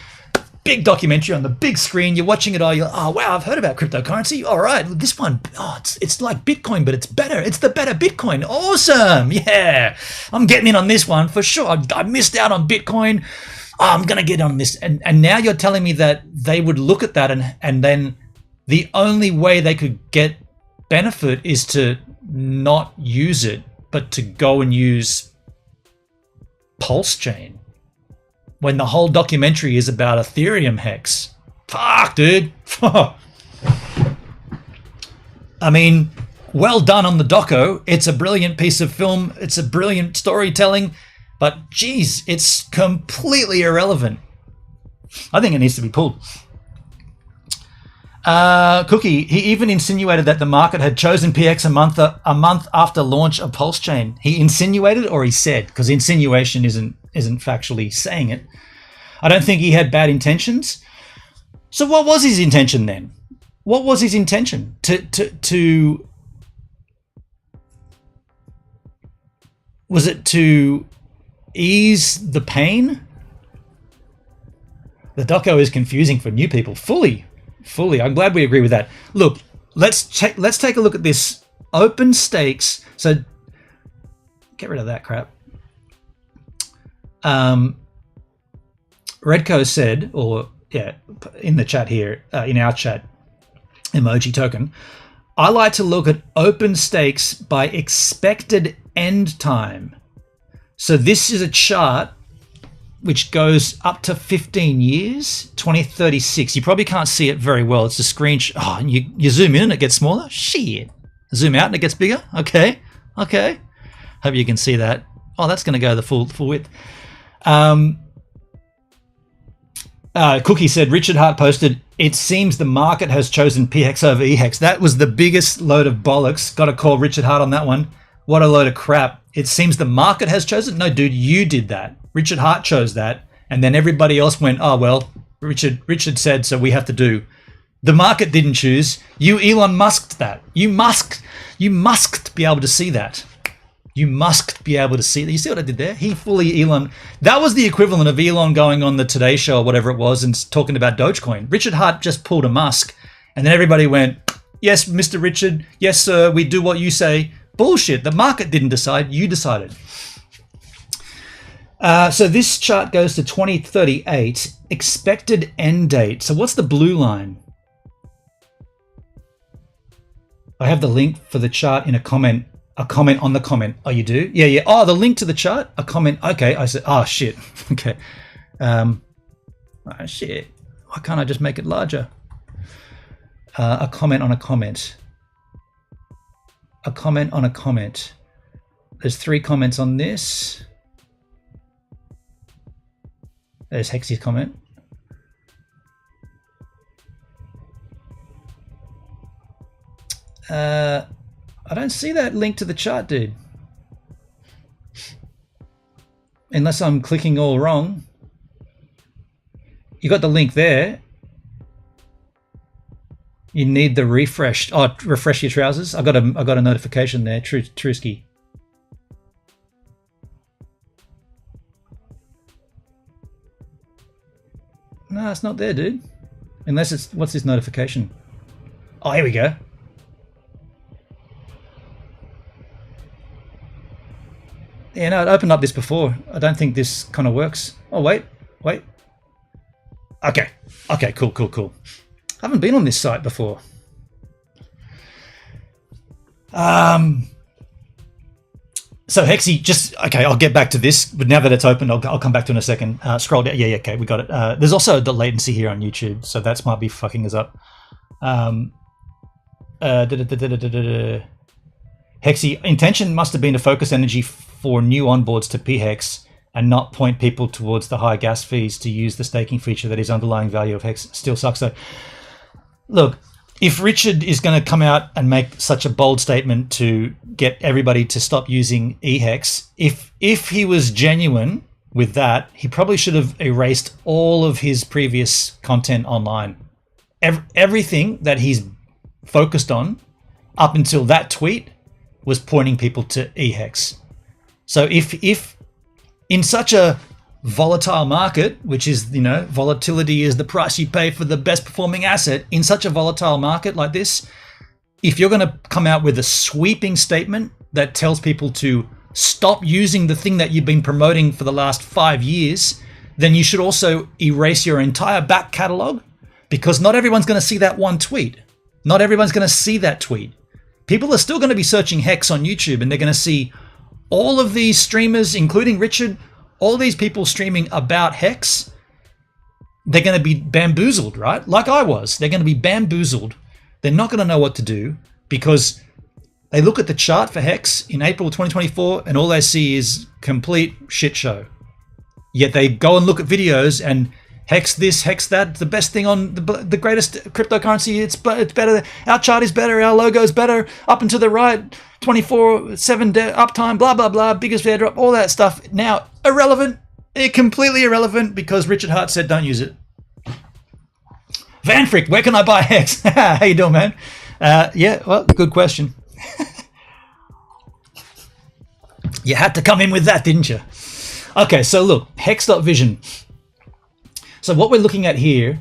big documentary on the big screen. You're watching it all. You're like, oh, wow, I've heard about cryptocurrency. All right, this one, oh, it's like Bitcoin, but it's better. It's the better Bitcoin. Awesome. Yeah, I'm getting in on this one for sure. I missed out on Bitcoin. Oh, I'm going to get on this. And now you're telling me that they would look at that and then the only way they could get benefit is to not use it, but to go and use Pulse Chain, when the whole documentary is about Ethereum hex. Fuck, dude. I mean, well done on the doco. It's a brilliant piece of film. It's a brilliant storytelling, but geez, it's completely irrelevant. I think it needs to be pulled. Cookie, he even insinuated that the market had chosen PX a month after launch of Pulse Chain. He insinuated, or he said, because insinuation isn't factually saying it. I don't think he had bad intentions. So what was his intention then? What was his intention? Was it to ease the pain? The doco is confusing for new people. Fully. I'm glad we agree with that. Look, let's take a look at this open stakes. So get rid of that crap. Redco said, or yeah, in the chat here, in our chat, emoji token, I like to look at open stakes by expected end time. So this is a chart which goes up to 15 years, 2036. You probably can't see it very well. It's a screenshot. Oh, and you zoom in and it gets smaller? Shit. Zoom out and it gets bigger? Okay. Hope you can see that. Oh, that's going to go the full width. Cookie said, Richard Hart posted, it seems the market has chosen PHEX over EHEX. That was the biggest load of bollocks. Got to call Richard Hart on that one. What a load of crap. It seems the market has chosen. No, dude, you did that. Richard Hart chose that. And then everybody else went, oh, well, Richard said, so we have to do. The market didn't choose. You Elon Musked that. You musked be able to see that. You must be able to see that. You see what I did there? He fully Elon. That was the equivalent of Elon going on the Today Show or whatever it was and talking about Dogecoin. Richard Hart just pulled a Musk. And then everybody went, yes, Mr. Richard. Yes, sir. We do what you say. Bullshit. The market didn't decide. You decided. So this chart goes to 2038. Expected end date. So what's the blue line? I have the link for the chart in a comment. A comment on the comment. Oh, you do? Yeah. Oh, the link to the chart? A comment. Okay. I said, oh, shit. Okay. Oh, shit. Why can't I just make it larger? A comment on a comment. A comment on a comment. There's 3 comments on this. There's Hexy's comment. I don't see that link to the chart, dude. Unless I'm clicking all wrong. You got the link there. You need the refresh. Oh, refresh your trousers. I got a notification there, Trusky. No, it's not there, dude. Unless it's, what's this notification? Oh, here we go. Yeah, no, it opened up this before. I don't think this kind of works. Oh, wait. Okay, cool. I haven't been on this site before. So Hexy, just, okay, I'll get back to this, but now that it's opened, I'll come back to it in a second. Scroll down. Yeah, okay, we got it. There's also the latency here on YouTube, so that might be fucking us up. Hexy, intention must have been to focus energy for new onboards to PHEX and not point people towards the high gas fees to use the staking feature that is underlying value of HEX still sucks. So, look, if Richard is going to come out and make such a bold statement to get everybody to stop using EHEX, if he was genuine with that, he probably should have erased all of his previous content online. Everything that he's focused on up until that tweet was pointing people to EHEX. So if in such a volatile market, which is, you know, volatility is the price you pay for the best performing asset. In such a volatile market like this, if you're going to come out with a sweeping statement that tells people to stop using the thing that you've been promoting for the last 5 years, then you should also erase your entire back catalog, because not everyone's going to see that one tweet. Not everyone's going to see that tweet. People are still going to be searching HEX on YouTube, and they're going to see all of these streamers, including Richard, all these people streaming about HEX. They're going to be bamboozled, right? Like I was. They're going to be bamboozled. They're not going to know what to do, because they look at the chart for HEX in April 2024 and all they see is complete shit show. Yet they go and look at videos and HEX this, HEX that, the best thing on the greatest cryptocurrency, it's better, our chart is better, our logo is better, up and to the right, 24/7 uptime, blah, blah, blah, biggest airdrop, all that stuff. Now, irrelevant, completely irrelevant, because Richard Hart said don't use it. Van Frick, where can I buy HEX? How you doing, man? Yeah, well, good question. You had to come in with that, didn't you? Okay, so look, hex.vision. So what we're looking at here,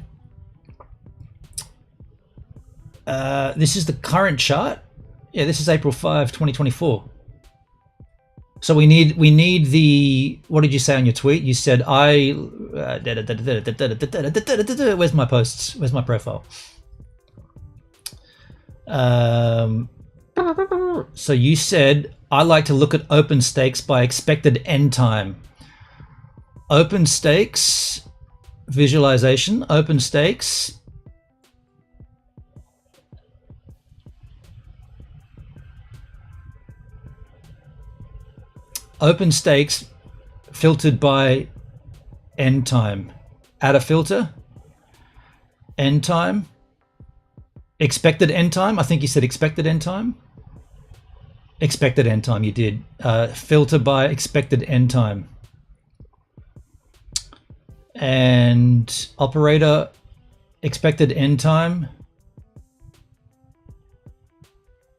this is the current chart. Yeah, this is April 5, 2024. So we need the, what did you say on your tweet? You said where's my posts? Where's my profile? So you said, I like to look at open stakes by expected end time. Open stakes visualization, open stakes. Open stakes filtered by end time. Add a filter. End time. Expected end time. I think you said expected end time. Expected end time, you did. Filter by expected end time. And operator, expected end time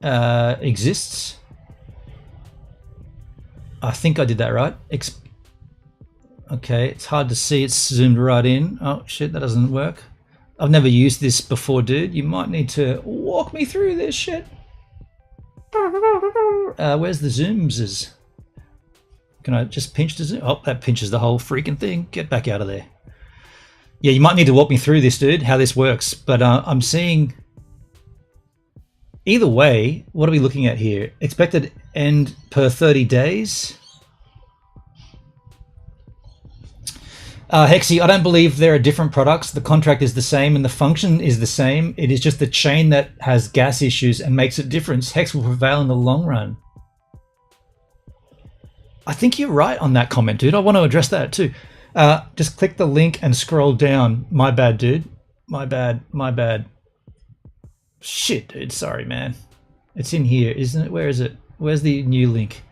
exists. I think I did that right. Okay, it's hard to see. It's zoomed right in. Oh shit, that doesn't work. I've never used this before, dude. You might need to walk me through this shit. Where's the zooms? Can I just pinch the zoom? Oh, that pinches the whole freaking thing. Get back out of there. Yeah, you might need to walk me through this, dude, how this works. But I'm seeing, either way, what are we looking at here? Expected end per 30 days. Hexy, I don't believe there are different products. The contract is the same and the function is the same. It is just the chain that has gas issues and makes a difference. Hex will prevail in the long run. I think you're right on that comment, dude. I want to address that too. Just click the link and scroll down. My bad, dude. My bad. My bad. Shit, dude. Sorry, man. It's in here, isn't it? Where is it? Where's the new link?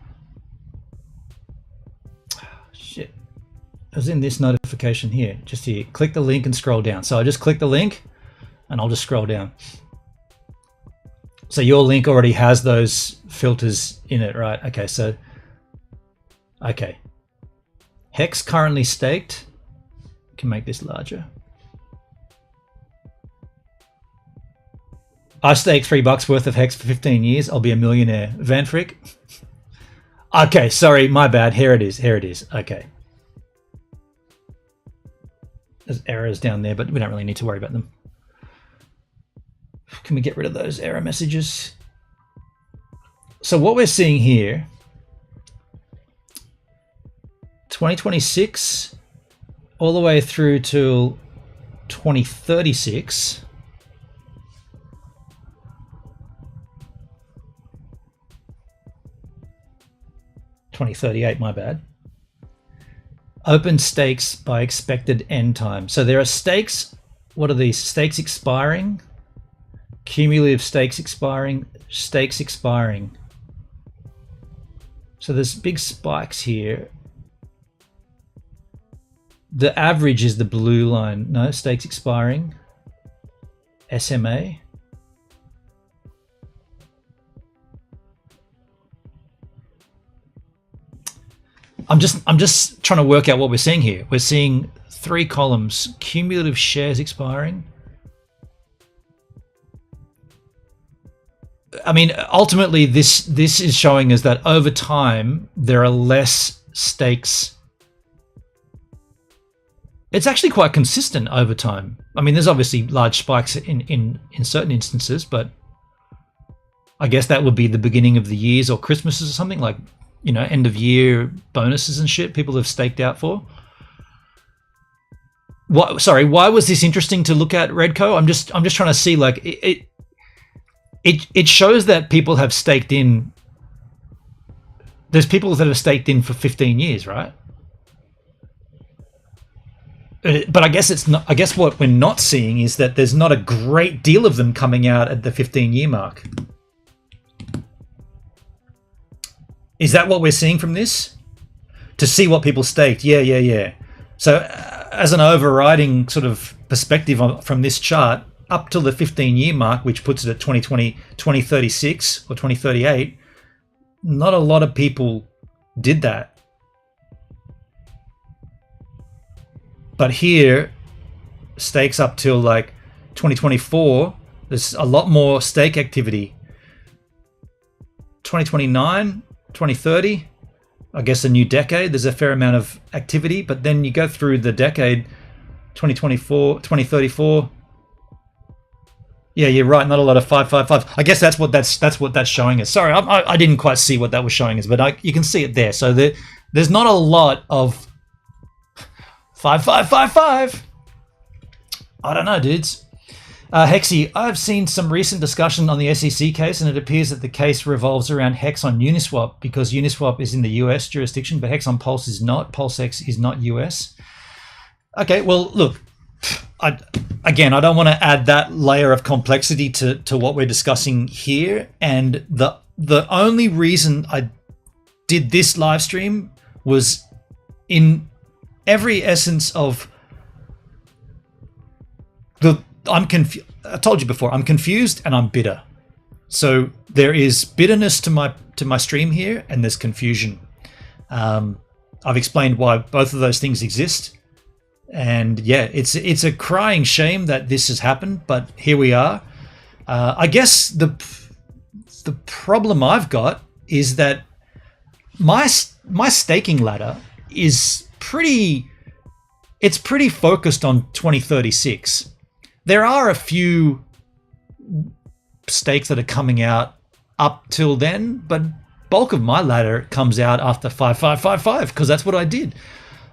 Shit. It was in this notification here. Just here. Click the link and scroll down. So I just click the link and I'll just scroll down. So your link already has those filters in it, right? Okay, so... Okay. Hex currently staked. Can make this larger. I staked $3 worth of Hex for 15 years. I'll be a millionaire. Van Frick. Okay, sorry, my bad. Here it is. Here it is. Okay. There's errors down there, but we don't really need to worry about them. Can we get rid of those error messages? So what we're seeing here, 2026 all the way through to 2036. $2038, my bad. Open stakes by expected end time. So there are stakes. What are these? Stakes expiring, cumulative stakes expiring, stakes expiring. So there's big spikes here. The average is the blue line. No, stakes expiring. SMA. I'm just trying to work out what we're seeing here. We're seeing 3 columns, cumulative shares expiring. I mean, ultimately, this is showing us that over time there are less stakes. It's actually quite consistent over time. I mean, there's obviously large spikes in certain instances, but I guess that would be the beginning of the years or Christmases or something, like, you know, end of year bonuses and shit people have staked out for. What? Sorry, why was this interesting to look at, Redco? I'm just trying to see, like, it shows that people have staked in. There's people that have staked in for 15 years, right? But I guess it's not. I guess what we're not seeing is that there's not a great deal of them coming out at the 15-year mark. Is that what we're seeing from this? To see what people staked, yeah. So, as an overriding sort of perspective from this chart, up till the 15-year mark, which puts it at 2036 or 2038, not a lot of people did that. But here, stakes up till like 2024, there's a lot more stake activity. 2029, 2030, I guess a new decade, there's a fair amount of activity, but then you go through the decade, 2024, 2034. Yeah, you're right, not a lot of 555. I guess that's what that's showing us. Sorry, I didn't quite see what that was showing us, but you can see it there. So there's not a lot of 5555. I don't know, dudes. Hexy, I've seen some recent discussion on the SEC case, and it appears that the case revolves around HEX on Uniswap because Uniswap is in the US jurisdiction, but HEX on Pulse is not. PulseX is not US. Okay, well, look, I don't want to add that layer of complexity to what we're discussing here. And the only reason I did this live stream was in every essence of I'm confused. I told you before, I'm confused and I'm bitter. So there is bitterness to my stream here, and there's confusion. I've explained why both of those things exist, and yeah, it's a crying shame that this has happened, but here we are. I guess the problem I've got is that my staking ladder is pretty focused on 2036. There are a few stakes that are coming out up till then, but bulk of my ladder comes out after 5555 because that's what I did.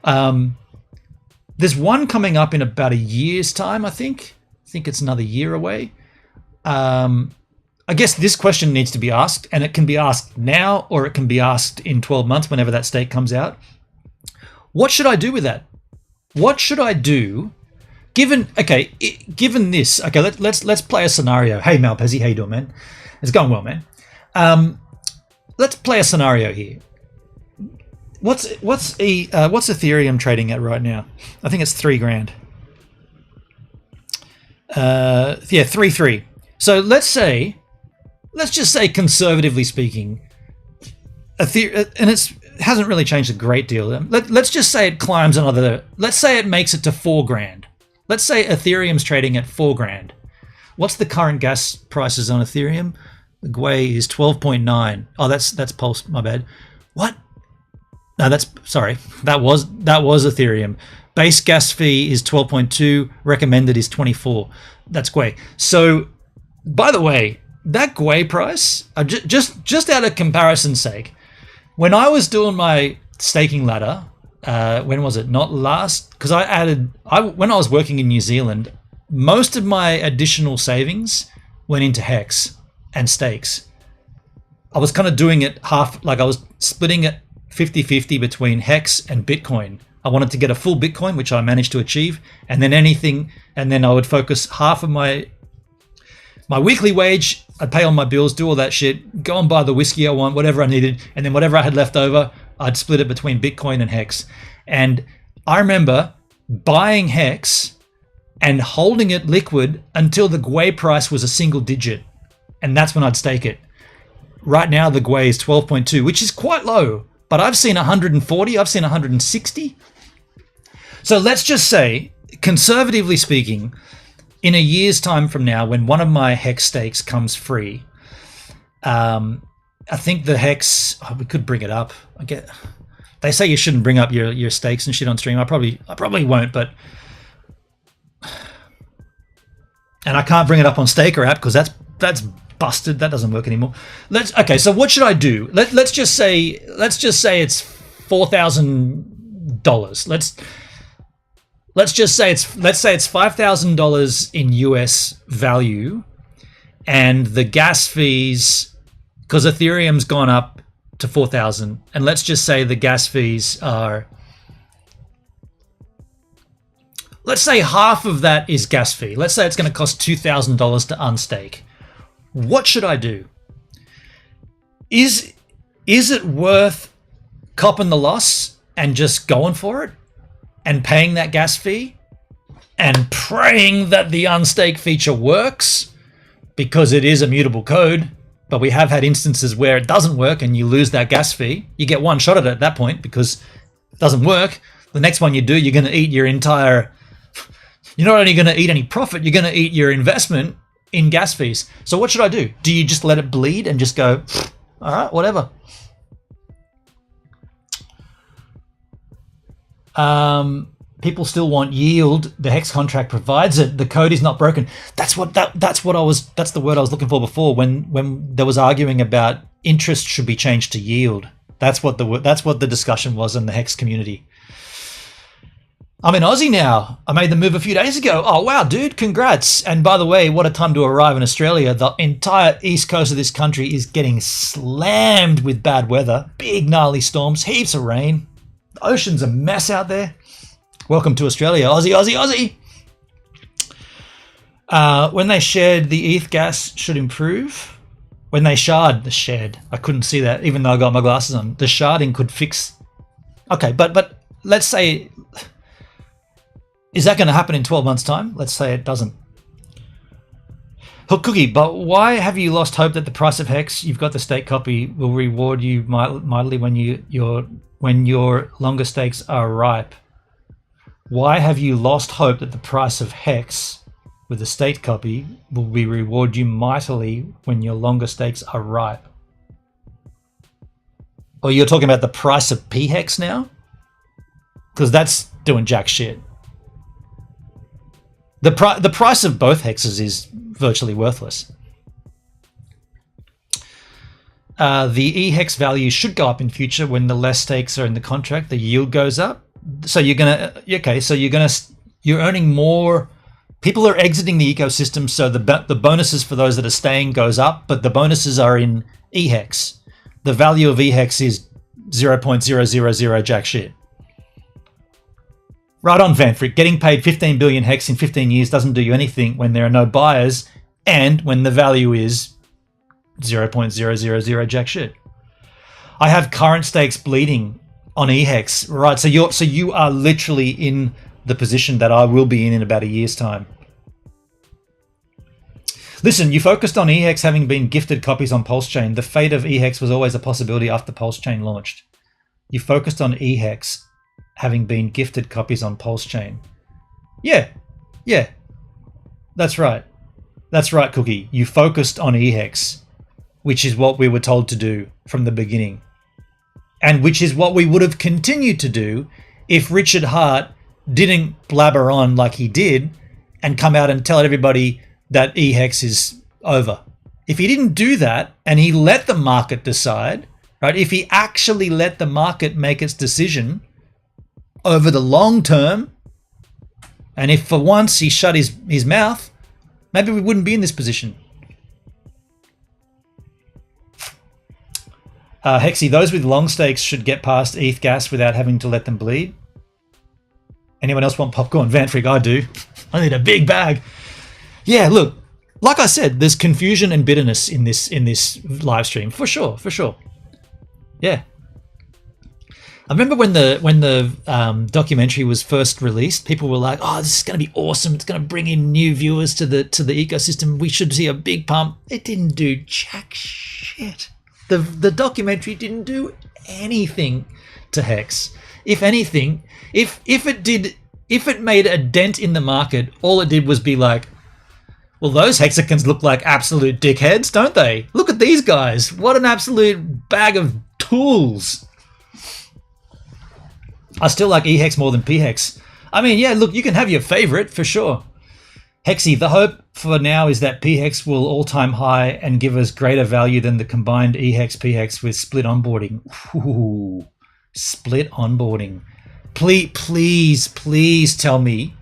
There's one coming up in about a year's time, I think. I think it's another year away. I guess this question needs to be asked, and it can be asked now or it can be asked in 12 months whenever that stake comes out. What should I do with that? What should I do? Given this, okay, let's play a scenario. Hey, Malpezzi, how you doing, man? It's going well, man. Let's play a scenario here. What's Ethereum trading at right now? I think it's $3,000. Yeah, 3.3. So let's just say, conservatively speaking, Ethereum, and it hasn't really changed a great deal. Let's just say it climbs another. Let's say it makes it to $4,000. Let's say Ethereum's trading at $4,000. What's the current gas prices on Ethereum? The Gwei is 12.9. Oh, that's Pulse. My bad. What? No, that was Ethereum. Base gas fee is 12.2. Recommended is 24. That's Gwei. So, by the way, that Gwei price, just out of comparison's sake, when I was doing my staking ladder. When was it? Not last, because when I was working in New Zealand, most of my additional savings went into HEX and stakes. I was kind of doing it half, like I was splitting it 50-50 between HEX and Bitcoin. I wanted to get a full Bitcoin, which I managed to achieve, and then I would focus half of my weekly wage. I'd pay all my bills, do all that shit, go and buy the whiskey I want, whatever I needed, and then whatever I had left over, I'd split it between Bitcoin and HEX. And I remember buying HEX and holding it liquid until the Gwei price was a single digit. And that's when I'd stake it. Right now, the Gwei is 12.2, which is quite low. but I've seen 140, I've seen 160. So let's just say, conservatively speaking, in a year's time from now, when one of my HEX stakes comes free, I think the HEX, we could bring it up. They say you shouldn't bring up your stakes and shit on stream. I probably won't, but, and I can't bring it up on Staker app because that's busted. That doesn't work anymore. Okay, so what should I do? Let's just say it's $4,000. Let's say it's $5,000 in US value, and the gas fees, because Ethereum's gone up to 4,000, and let's just say the gas fees are, let's say half of that is gas fee. Let's say it's going to cost $2,000 to unstake. What should I do? Is it worth copping the loss and just going for it and paying that gas fee and praying that the unstake feature works, because it is a mutable code, but we have had instances where it doesn't work and you lose that gas fee. You get one shot at it at that point because it doesn't work. The next one you do, you're going to eat your entire, you're not only going to eat any profit, you're going to eat your investment in gas fees. So what should I do? Do you just let it bleed and just go, all right, whatever? People still want yield. The HEX contract provides it. The code is not broken. That's the word I was looking for before when there was arguing about interest should be changed to yield. That's what the discussion was in the HEX community. I'm in Aussie now. I made the move a few days ago. Oh, wow, dude, congrats. And by the way, what a time to arrive in Australia. The entire east coast of this country is getting slammed with bad weather. Big, gnarly storms, heaps of rain. The ocean's a mess out there. Welcome to Australia. Aussie, Aussie, Aussie. When they shared, the ETH gas should improve. When they shared, I couldn't see that, even though I got my glasses on. The sharding could fix. Okay, but let's say, is that going to happen in 12 months' time? Let's say it doesn't. Hook Cookie, but why have you lost hope that the price of HEX, you've got the stake copy, will reward you mightily when your longer stakes are ripe? Why have you lost hope that the price of HEX with the state copy will reward you mightily when your longer stakes are ripe? Or you're talking about the price of PHEX now? Because that's doing jack shit. The price of both hexes is virtually worthless. The EHEX value should go up in future when the less stakes are in the contract. The yield goes up. So you're earning more. People are exiting the ecosystem, so the bonuses for those that are staying goes up, but the bonuses are in EHEX. The value of EHEX is 0.000 jack shit. Right on, Vanfrick. Getting paid 15 billion HEX in 15 years doesn't do you anything when there are no buyers and when the value is 0.000 jack shit. I have current stakes bleeding on EHEX, right? So you are literally in the position that I will be in about a year's time. Listen, you focused on EHEX having been gifted copies on Pulse Chain. The fate of EHEX was always a possibility after Pulse Chain launched. You focused on EHEX having been gifted copies on Pulse Chain. Yeah, that's right. That's right, Cookie. You focused on EHEX, which is what we were told to do from the beginning. And which is what we would have continued to do if Richard Hart didn't blabber on like he did and come out and tell everybody that EHEX is over. If he didn't do that and he let the market decide, right? If he actually let the market make its decision over the long term, and if for once he shut his mouth, maybe we wouldn't be in this position. Hexy, those with long stakes should get past ETH gas without having to let them bleed. Anyone else want popcorn? Vanfrick, I do. I need a big bag. Yeah, look, like I said, there's confusion and bitterness in this live stream for sure. Yeah. I remember when the documentary was first released, people were like, "Oh, this is going to be awesome! It's going to bring in new viewers to the ecosystem. We should see a big pump." It didn't do jack shit. The documentary didn't do anything to HEX. If anything, if it made a dent in the market, all it did was be like, well, those hexagons look like absolute dickheads, don't they? Look at these guys. What an absolute bag of tools. I still like EHEX more than PHEX. I mean, yeah, look, you can have your favorite for sure. Hexy, the hope for now is that PHEX will all-time high and give us greater value than the combined EHEX PHEX with split onboarding. Ooh, split onboarding. Please tell me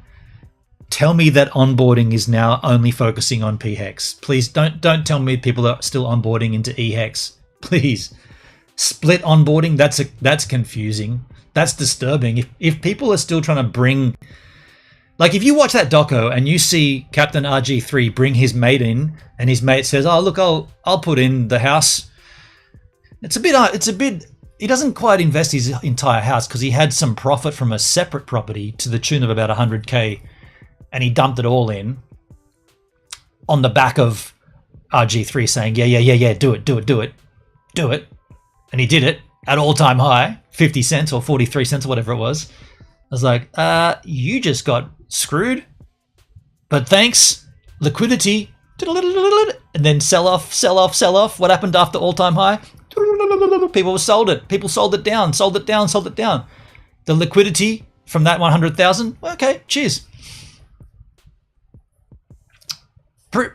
that onboarding is now only focusing on PHEX. Please don't tell me people are still onboarding into EHEX. Please. Split onboarding, that's confusing. That's disturbing. If people are still trying to bring, like if you watch that doco and you see Captain RG3 bring his mate in and his mate says, "Oh, look, I'll put in the house." It's a bit he doesn't quite invest his entire house because he had some profit from a separate property to the tune of about 100K, and he dumped it all in on the back of RG3 saying, yeah, do it. And he did it at all-time high, 50 cents or 43 cents or whatever it was. I was like, you just got screwed. But thanks, liquidity, and then sell off. What happened after all-time high? People sold it. People sold it down. The liquidity from that 100,000, okay, cheers.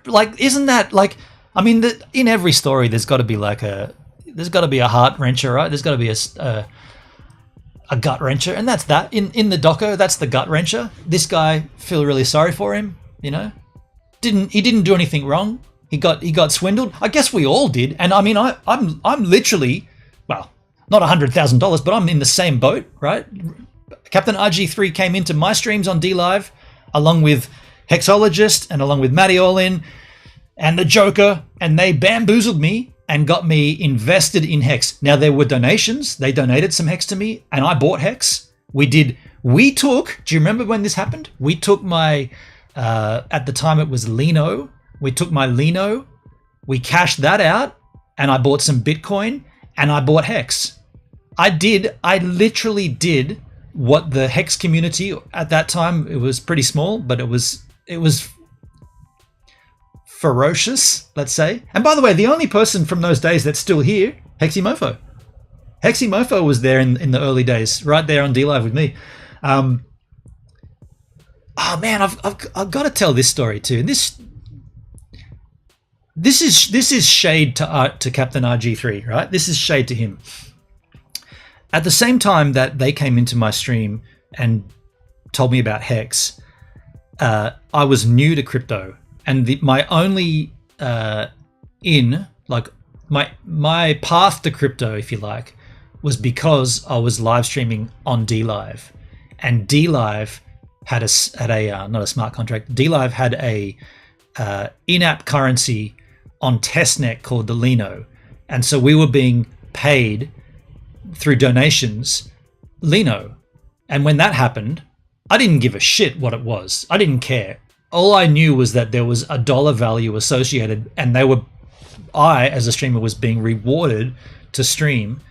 Like, isn't that like? I mean, in every story, there's got to be a heart wrencher, right? There's got to be a gut wrencher, and that's that. In the doco, that's the gut wrencher. This guy, feel really sorry for him. You know, he didn't do anything wrong. He got swindled. I guess we all did. And I mean, I'm literally, well, not $100,000, but I'm in the same boat, right? Captain RG3 came into my streams on DLive, along with Hexologist and along with Matty Allin and the Joker, and they bamboozled me and got me invested in HEX. Now, there were donations. They donated some HEX to me, and I bought HEX. Do you remember when this happened? We took my, at the time it was Lino. We took my Lino, we cashed that out, and I bought some Bitcoin, and I bought HEX. I literally did what the HEX community at that time, it was pretty small, but it was ferocious, let's say. And by the way, the only person from those days that's still here, Hexymofo. Hexymofo was there in the early days, right there on DLive with me. Oh man, I've got to tell this story too. And this is shade to Captain RG3, right? This is shade to him. At the same time that they came into my stream and told me about HEX, I was new to crypto, and my only my path to crypto, if you like, was because I was live streaming on DLive, and DLive had a not a smart contract. DLive had a in-app currency on testnet called the Lino, and so we were being paid through donations Lino. And when that happened, I didn't give a shit what it was. I didn't care. All I knew was that there was a dollar value associated, and I as a streamer was being rewarded to stream.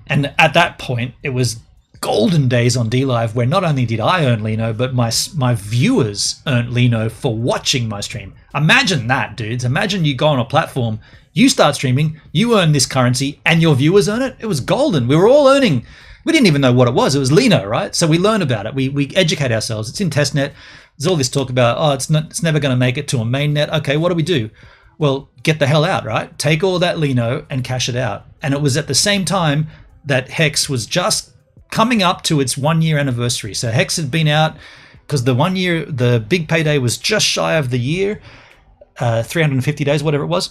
And at that point, it was golden days on DLive, where not only did I earn Lino, but my viewers earned Lino for watching my stream. Imagine that, dudes. Imagine you go on a platform, you start streaming, you earn this currency, and your viewers earn it. It was golden. We were all earning. We didn't even know what it was. It was Lino, right? So we learn about it. We educate ourselves. It's in testnet. There's all this talk about, it's never going to make it to a mainnet. Okay, what do? Well, get the hell out, right? Take all that Lino and cash it out. And it was at the same time that HEX was just coming up to its 1 year anniversary. So HEX had been out because the big payday was just shy of the year, 350 days, whatever it was.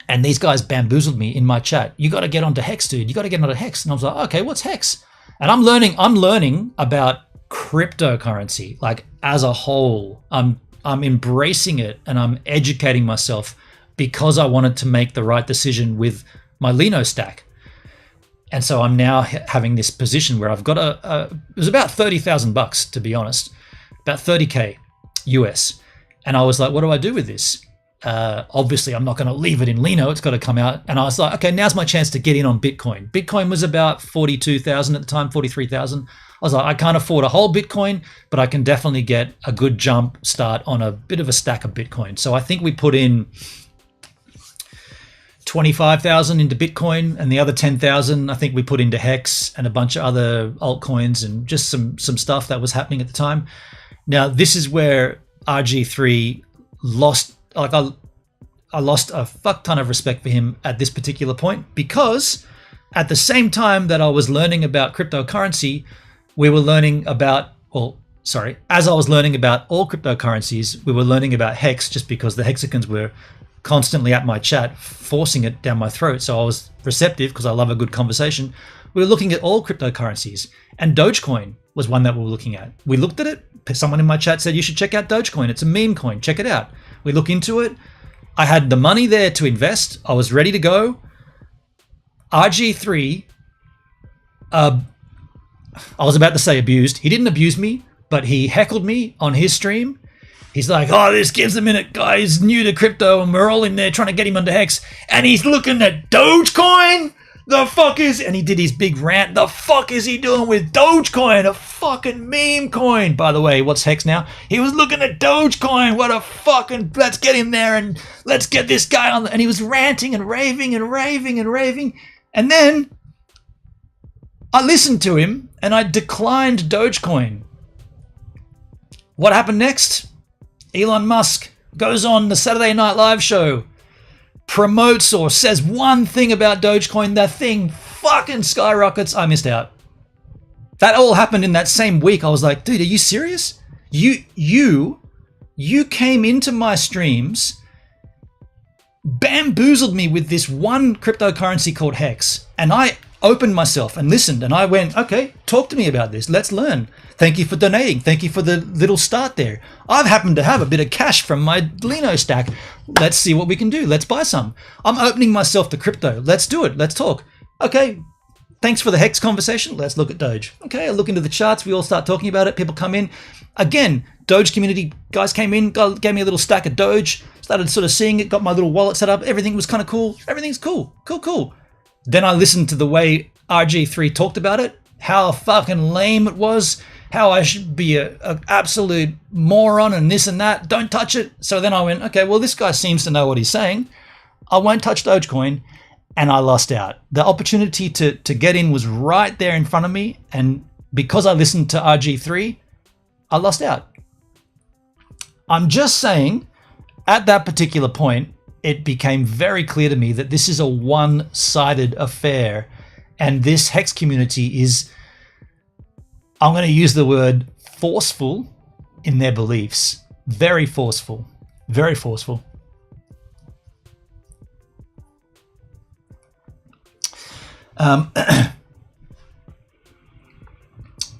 And these guys bamboozled me in my chat. You got to get onto HEX, dude. You got to get onto HEX. And I was like, okay, what's HEX? And I'm learning about cryptocurrency, like as a whole. I'm embracing it, and I'm educating myself because I wanted to make the right decision with my Lino stack. And so I'm now having this position where I've got it was about $30,000 to be honest, about 30K US. And I was like, what do I do with this? Obviously, I'm not going to leave it in Lino. It's got to come out. And I was like, okay, now's my chance to get in on Bitcoin. Bitcoin was about 42,000 at the time, 43,000. I was like, I can't afford a whole Bitcoin, but I can definitely get a good jump start on a bit of a stack of Bitcoin. So I think we put in 25,000 into Bitcoin, and the other 10,000 I think we put into HEX and a bunch of other altcoins and just some stuff that was happening at the time. Now, this is where RG3 lost, like I lost a fuck ton of respect for him at this particular point, because at the same time that I was learning about cryptocurrency, we were learning about, as I was learning about all cryptocurrencies, we were learning about HEX, just because the Hexicans were constantly at my chat, forcing it down my throat. So I was receptive because I love a good conversation. We were looking at all cryptocurrencies, and Dogecoin was one that we were looking at. We looked at it. Someone in my chat said, you should check out Dogecoin. It's a meme coin. Check it out. We look into it. I had the money there to invest. I was ready to go. RG3, I was about to say abused. He didn't abuse me, but he heckled me on his stream. He's like, oh, this gives a minute guy is new to crypto and we're all in there trying to get him under HEX. And he's looking at Dogecoin? The fuck is... And he did his big rant. The fuck is he doing with Dogecoin? A fucking meme coin. By the way, what's HEX now? He was looking at Dogecoin. What a fucking... Let's get him there and let's get this guy on... And he was ranting and raving and raving and raving. And then I listened to him and I declined Dogecoin. What happened next? Elon Musk goes on the Saturday Night Live show, promotes or says one thing about Dogecoin, that thing fucking skyrockets. I missed out. That all happened in that same week. I was like, dude, are you serious? You came into my streams, bamboozled me with this one cryptocurrency called HEX, and I opened myself and listened, and I went, okay, talk to me about this. Let's learn. Thank you for donating. Thank you for the little start there. I've happened to have a bit of cash from my Lino stack. Let's see what we can do. Let's buy some. I'm opening myself to crypto. Let's do it. Let's talk. Okay, thanks for the HEX conversation. Let's look at Doge. Okay, I look into the charts. We all start talking about it. People come in. Again, Doge community guys came in, gave me a little stack of Doge, started sort of seeing it, got my little wallet set up. Everything was kind of cool. Everything's cool. Cool. Then I listened to the way RG3 talked about it, how fucking lame it was, how I should be a absolute moron and this and that. Don't touch it. So then I went, okay, well, this guy seems to know what he's saying. I won't touch Dogecoin, and I lost out. The opportunity to get in was right there in front of me, and because I listened to RG3, I lost out. I'm just saying, at that particular point, it became very clear to me that this is a one-sided affair, and this HEX community is, I'm going to use the word forceful in their beliefs. Very forceful. Very forceful.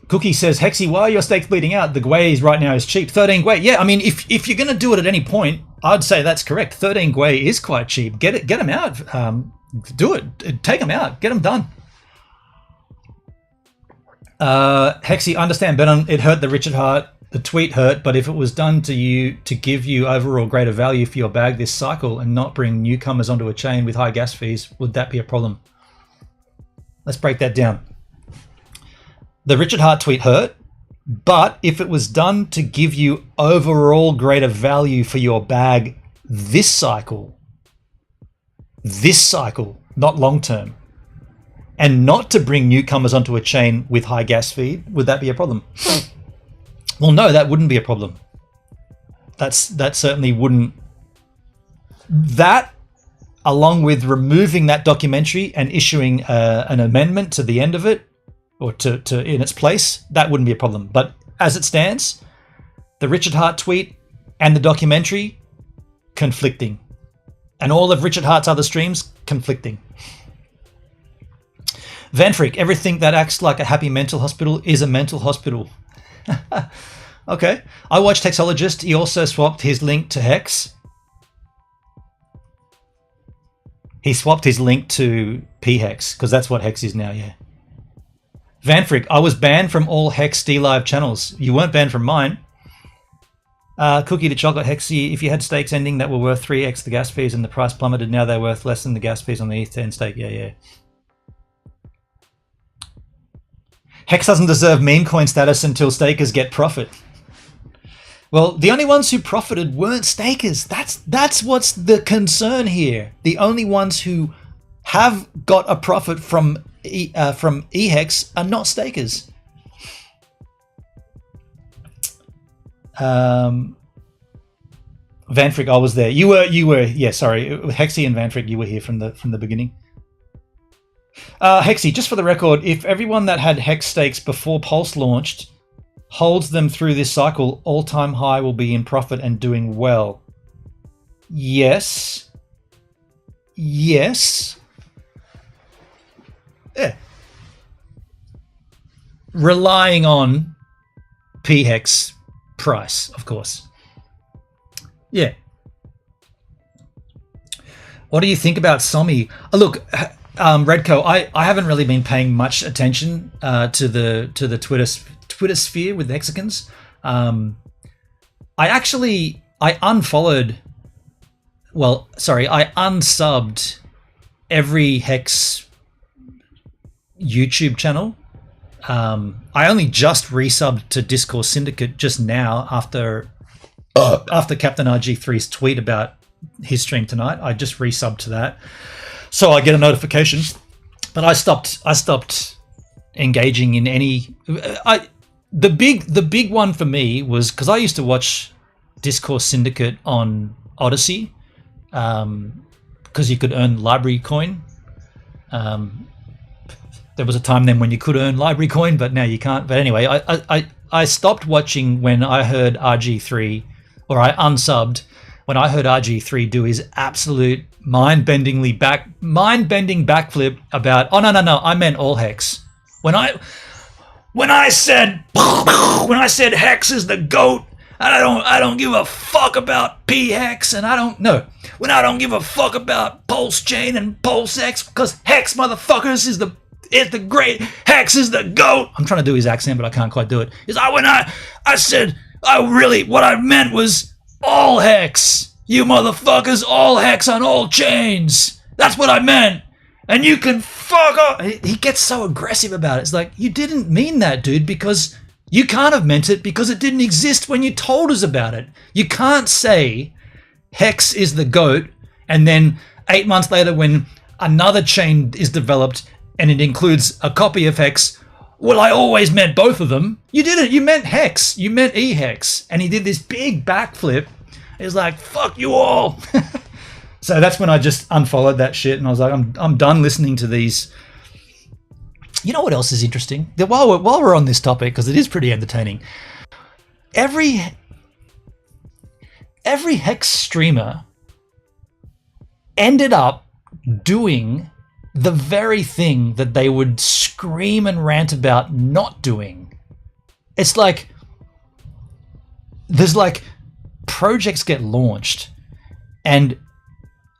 Cookie says, Hexy, why are your stakes bleeding out? The Gwei right now is cheap. 13 Gwei. Yeah, I mean, if you're going to do it at any point, I'd say that's correct. 13 Gwei is quite cheap. Get them out. Do it. Take them out. Get them done. Hexy, understand, Ben, it hurt the Richard Hart. The tweet hurt, but if it was done to you to give you overall greater value for your bag this cycle and not bring newcomers onto a chain with high gas fees, would that be a problem? Let's break that down. The Richard Hart tweet hurt, but if it was done to give you overall greater value for your bag this cycle, not long term, and not to bring newcomers onto a chain with high gas fee, would that be a problem? Well, no, that wouldn't be a problem. That certainly wouldn't. That, along with removing that documentary and issuing an amendment to the end of it, or to in its place, that wouldn't be a problem. But as it stands, the Richard Hart tweet and the documentary, conflicting. And all of Richard Hart's other streams, conflicting. Van Freak, everything that acts like a happy mental hospital is a mental hospital. Okay. I watched Hexologist. He also swapped his link to HEX. He swapped his link to PHEX, because that's what HEX is now, yeah. Van Freak, I was banned from all HEX DLive channels. You weren't banned from mine. Cookie to chocolate Hexy. If you had stakes ending that were worth 3x the gas fees and the price plummeted, now they're worth less than the gas fees on the ETH10 stake. Yeah. Hex doesn't deserve meme coin status until stakers get profit. Well, the only ones who profited weren't stakers. That's what's the concern here. The only ones who have got a profit from HEX are not stakers. Vanfrick, I was there. You were. Yeah, sorry, Hexy and Vanfrick, you were here from the beginning. Hexy, just for the record, if everyone that had Hex stakes before Pulse launched holds them through this cycle, all-time high will be in profit and doing well. Yes. Yeah. Relying on PHEX price, of course. Yeah. What do you think about Somi? Look, Redco, I haven't really been paying much attention to the Twitter sphere with Hexicans. I unsubbed every Hex YouTube channel. I only just resubbed to Discourse Syndicate just now after Captain RG3's tweet about his stream tonight. I just resubbed to that, so I get a notification. But I stopped engaging in any. The big one for me was because I used to watch Discourse Syndicate on Odyssey, because you could earn library coin. There was a time then when you could earn library coin, but now you can't. But anyway, I stopped watching when I heard RG3, or I unsubbed when I heard RG3 do his absolute mind-bending backflip about, oh no, I meant all Hex. When I said Hex is the GOAT, and I don't give a fuck about PHEX, and I don't give a fuck about Pulse Chain and Pulse X, because Hex motherfuckers is the great, Hex is the GOAT. I'm trying to do his accent, but I can't quite do it. When I said, what I meant was all Hex. You motherfuckers, all Hex on all chains. That's what I meant. And you can fuck off. He gets so aggressive about it. It's like, you didn't mean that, dude, because you can't have meant it because it didn't exist when you told us about it. You can't say Hex is the GOAT and then 8 months later when another chain is developed and it includes a copy of Hex, well, I always meant both of them. You didn't. You meant Hex. You meant EHEX. And he did this big backflip. It was like, fuck you all. So that's when I just unfollowed that shit, and I was like, I'm done listening to these. You know what else is interesting? While we're on this topic, because it is pretty entertaining, every Hex streamer ended up doing the very thing that they would scream and rant about not doing. It's like there's like projects get launched and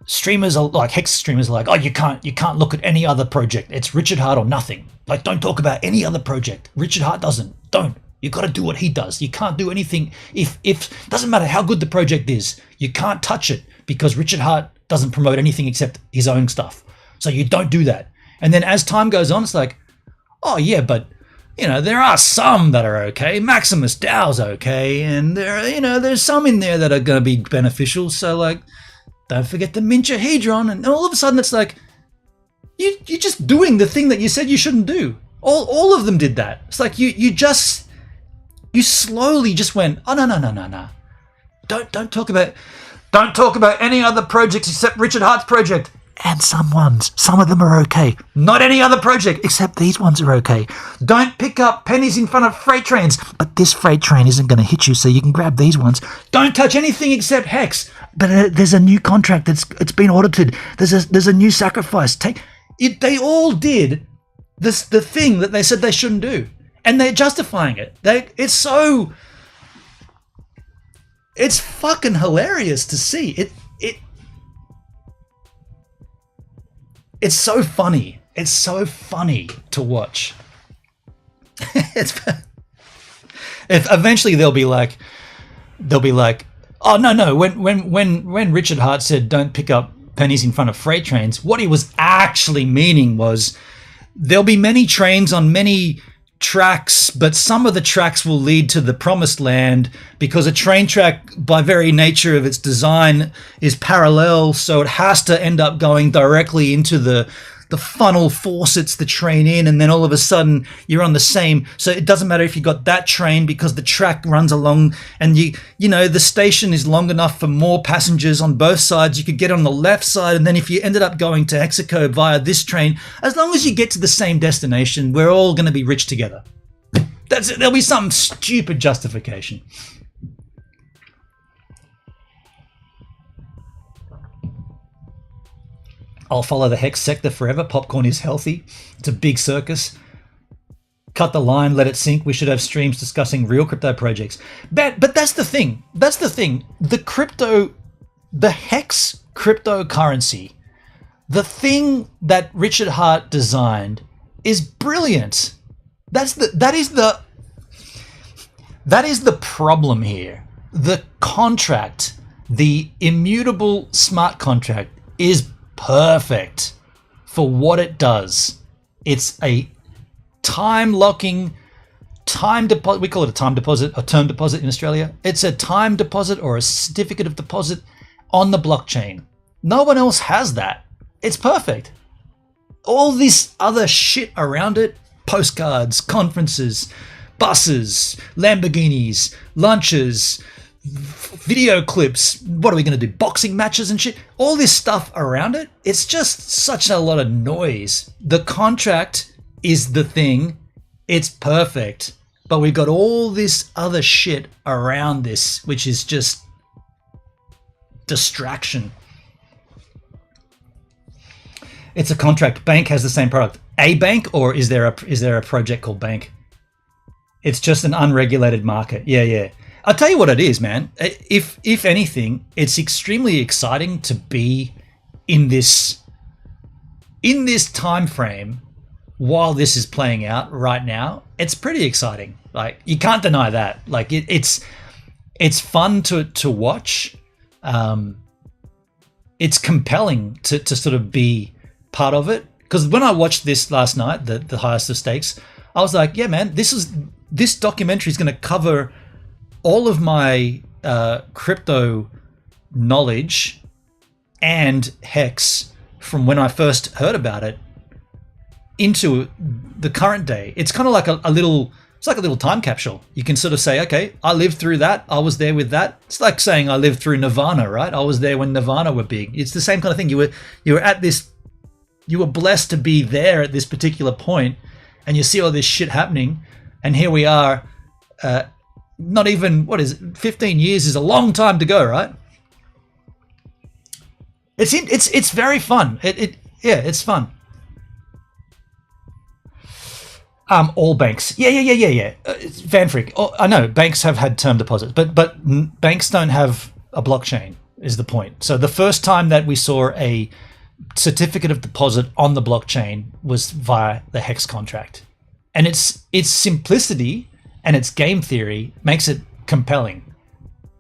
streamers are like, Hex streamers are like, oh, you can't look at any other project. It's Richard Hart or nothing. Like, don't talk about any other project. Richard Hart don't. You got to do what he does. You can't do anything. If doesn't matter how good the project is, you can't touch it because Richard Hart doesn't promote anything except his own stuff. So you don't do that. And then as time goes on, it's like, oh yeah, but there are some that are okay. Maximus DAO's okay, and there's some in there that are going to be beneficial. So like, don't forget the Mincha Hedron, and all of a sudden it's like, you're just doing the thing that you said you shouldn't do. All of them did that. It's like you slowly just went, oh no. Don't talk about any other projects except Richard Hart's project. And some of them are okay. Not any other project except these ones are okay. Don't pick up pennies in front of freight trains, but this freight train isn't going to hit you, so you can grab these ones. Don't touch anything except Hex. But there's a new contract it's been audited. There's a new sacrifice. They all did the thing that they said they shouldn't do, and they're justifying it. It's fucking hilarious to see. It's so funny. It's so funny to watch. If eventually they'll be like, they'll be like, oh no, when Richard Hart said don't pick up pennies in front of freight trains, what he was actually meaning was there'll be many trains on many tracks, but some of the tracks will lead to the promised land because a train track, by very nature of its design, is parallel, so it has to end up going directly into the funnel faucets the train in, and then all of a sudden you're on the same. So it doesn't matter if you got that train because the track runs along, and you know the station is long enough for more passengers on both sides. You could get on the left side, and then if you ended up going to Mexico via this train, as long as you get to the same destination, we're all going to be rich together. There'll be some stupid justification. I'll follow the HEX sector forever. Popcorn is healthy. It's a big circus. Cut the line, let it sink. We should have streams discussing real crypto projects. But that's the thing. That's the thing. The HEX cryptocurrency, the thing that Richard Hart designed, is brilliant. That is the problem here. The contract, the immutable smart contract, is perfect for what it does. It's a time-locking time deposit. We call it a time deposit, a term deposit in Australia. It's a time deposit or a certificate of deposit on the blockchain. No one else has that. It's perfect. All this other shit around it, postcards, conferences, buses, Lamborghinis, lunches, video clips, what are we going to do, boxing matches and shit, all this stuff around it, it's just such a lot of noise. The contract is the thing, it's perfect, but we've got all this other shit around this, which is just distraction. It's a contract. Bank has the same product. A bank, or is there a project called Bank? It's just an unregulated market. Yeah. I'll tell you what it is, man. If anything, it's extremely exciting to be in this time frame while this is playing out right now. It's pretty exciting. Like, you can't deny that. Like, it's fun to watch. It's compelling to sort of be part of it. Because when I watched this last night, the highest of stakes, I was like, yeah, man, this documentary is going to cover all of my crypto knowledge and HEX from when I first heard about it into the current day. It's kind of like a little time capsule. You can sort of say, okay, I lived through that. I was there with that. It's like saying I lived through Nirvana, right? I was there when Nirvana were big. It's the same kind of thing. You were at this, you were blessed to be there at this particular point, and you see all this shit happening, and here we are. Not even, 15 years is a long time to go, right? It's very fun. It's fun. All banks. Yeah. Van Freak. Oh, I know banks have had term deposits, but banks don't have a blockchain, is the point. So the first time that we saw a certificate of deposit on the blockchain was via the HEX contract. And its simplicity and its game theory makes it compelling.